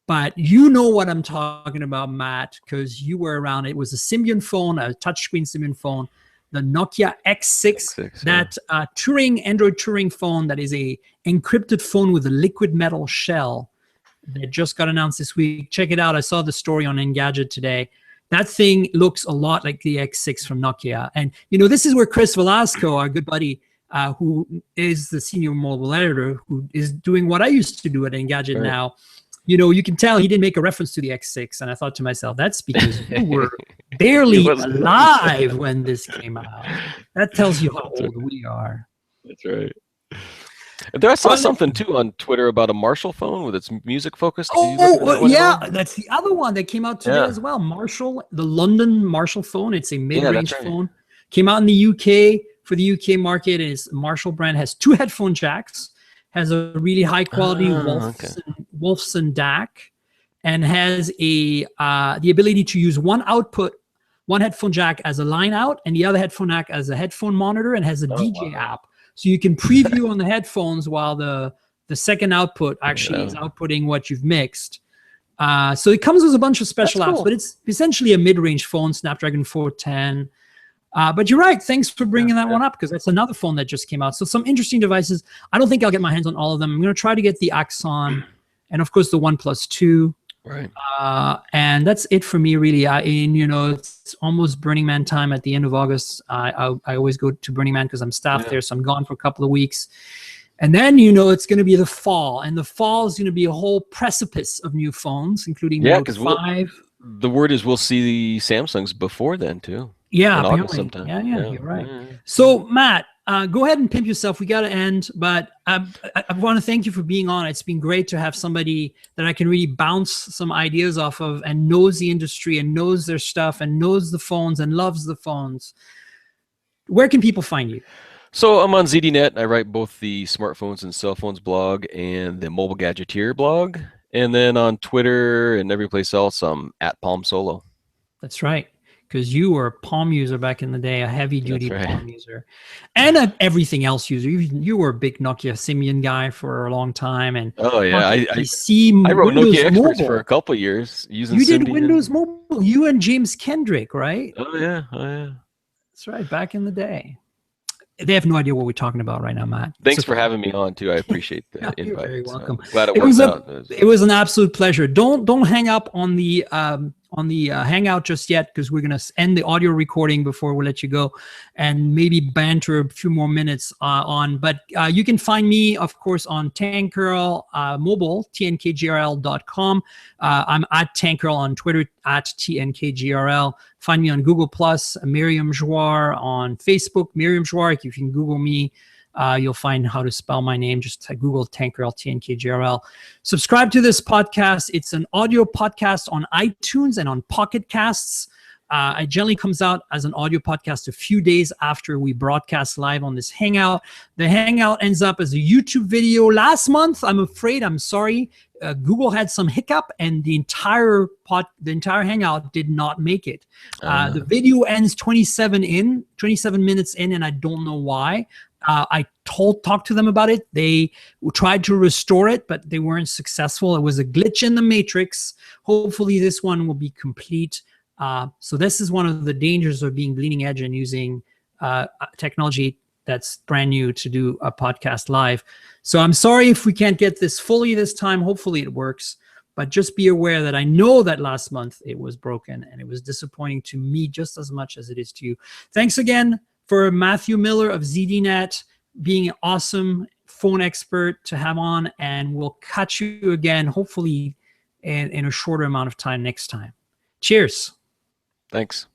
[SPEAKER 1] But you know what I'm talking about, Matt, because you were around. It was a Symbian phone, a touchscreen Symbian phone, the Nokia X6, that Android Turing phone that is a encrypted phone with a liquid metal shell that just got announced this week. Check it out. I saw the story on Engadget today. That thing looks a lot like the X6 from Nokia. And, this is where Chris Velasco, our good buddy, who is the senior mobile editor, who is doing what I used to do at Engadget now. You can tell he didn't make a reference to the X6. And I thought to myself, that's because you were barely alive when this came out. That tells you how old we are.
[SPEAKER 2] That's right. I saw something too on Twitter about a Marshall phone with its music focused.
[SPEAKER 1] That's the other one that came out today as well. Marshall, the London Marshall phone. It's a mid-range phone. Came out in the UK for the UK market. It's Marshall brand. Has 2 headphone jacks. Has a really high quality Wolfson DAC, and has the ability to use one headphone jack as a line out, and the other headphone jack as a headphone monitor, and has a DJ app. So you can preview on the headphones while the second output actually is outputting what you've mixed. So it comes with a bunch of special apps, but it's essentially a mid-range phone, Snapdragon 410. But you're right. Thanks for bringing that one up, because that's another phone that just came out. So some interesting devices. I don't think I'll get my hands on all of them. I'm going to try to get the Axon and, of course, the OnePlus 2.
[SPEAKER 2] Right.
[SPEAKER 1] And that's it for me, really. It's almost Burning Man time at the end of August. I always go to Burning Man because I'm staffed there, so I'm gone for a couple of weeks. And then, it's going to be the fall. And the fall is going to be a whole precipice of new phones, including Note 5.
[SPEAKER 2] The word is we'll see the Samsungs before then, too.
[SPEAKER 1] Yeah, apparently. Yeah, you're right. So, Matt, go ahead and pimp yourself. We got to end, but I want to thank you for being on. It's been great to have somebody that I can really bounce some ideas off of, and knows the industry and knows their stuff and knows the phones and loves the phones. Where can people find you?
[SPEAKER 2] So I'm on ZDNet. I write both the smartphones and cell phones blog and the Mobile Gadgeteer blog. And then on Twitter and every place else, I'm at Palm Solo.
[SPEAKER 1] That's right. because you were a Palm user back in the day, a heavy-duty
[SPEAKER 2] That's right.
[SPEAKER 1] Palm user, and a everything else user. You were a big Nokia Simian guy for a long time, and
[SPEAKER 2] Oh yeah,
[SPEAKER 1] Nokia PC,
[SPEAKER 2] I wrote
[SPEAKER 1] Windows
[SPEAKER 2] Nokia Experts
[SPEAKER 1] Mobile.
[SPEAKER 2] for a couple of years using
[SPEAKER 1] You did
[SPEAKER 2] Symbian.
[SPEAKER 1] Windows Mobile. You and James Kendrick, right?
[SPEAKER 2] Oh yeah, oh yeah.
[SPEAKER 1] That's right, back in the day. They have no idea what we're talking about right now, Matt.
[SPEAKER 2] Thanks for having me on too. I appreciate the invite.
[SPEAKER 1] You're very welcome.
[SPEAKER 2] So glad it worked out.
[SPEAKER 1] It was an absolute pleasure. Don't hang up on the Hangout just yet, because we're gonna end the audio recording before we let you go, and maybe banter a few more minutes on. But you can find me, of course, on tnkgrl mobile, tnkgrl.com. I'm at tnkgrl on Twitter, at tnkgrl. Find me on Google Plus, Miriam Jouar, on Facebook, Miriam Jouar. If you can Google me, you'll find how to spell my name. Just Google tnkgrl, tnkgrl. Subscribe to this podcast. It's an audio podcast on iTunes and on Pocket Casts. It generally comes out as an audio podcast a few days after we broadcast live on this Hangout. The Hangout ends up as a YouTube video. Last month, I'm sorry, Google had some hiccup, and the entire Hangout did not make it. The video ends 27 minutes in, and I don't know why. I talked to them about it. They tried to restore it, but they weren't successful. It was a glitch in the matrix. Hopefully this one will be complete. So this is one of the dangers of being bleeding edge and using technology that's brand new to do a podcast live. So I'm sorry if we can't get this fully this time. Hopefully it works. But just be aware that I know that last month it was broken, and it was disappointing to me just as much as it is to you. Thanks again for Matthew Miller of ZDNet being an awesome phone expert to have on, and we'll catch you again, hopefully in a shorter amount of time next time. Cheers.
[SPEAKER 2] Thanks.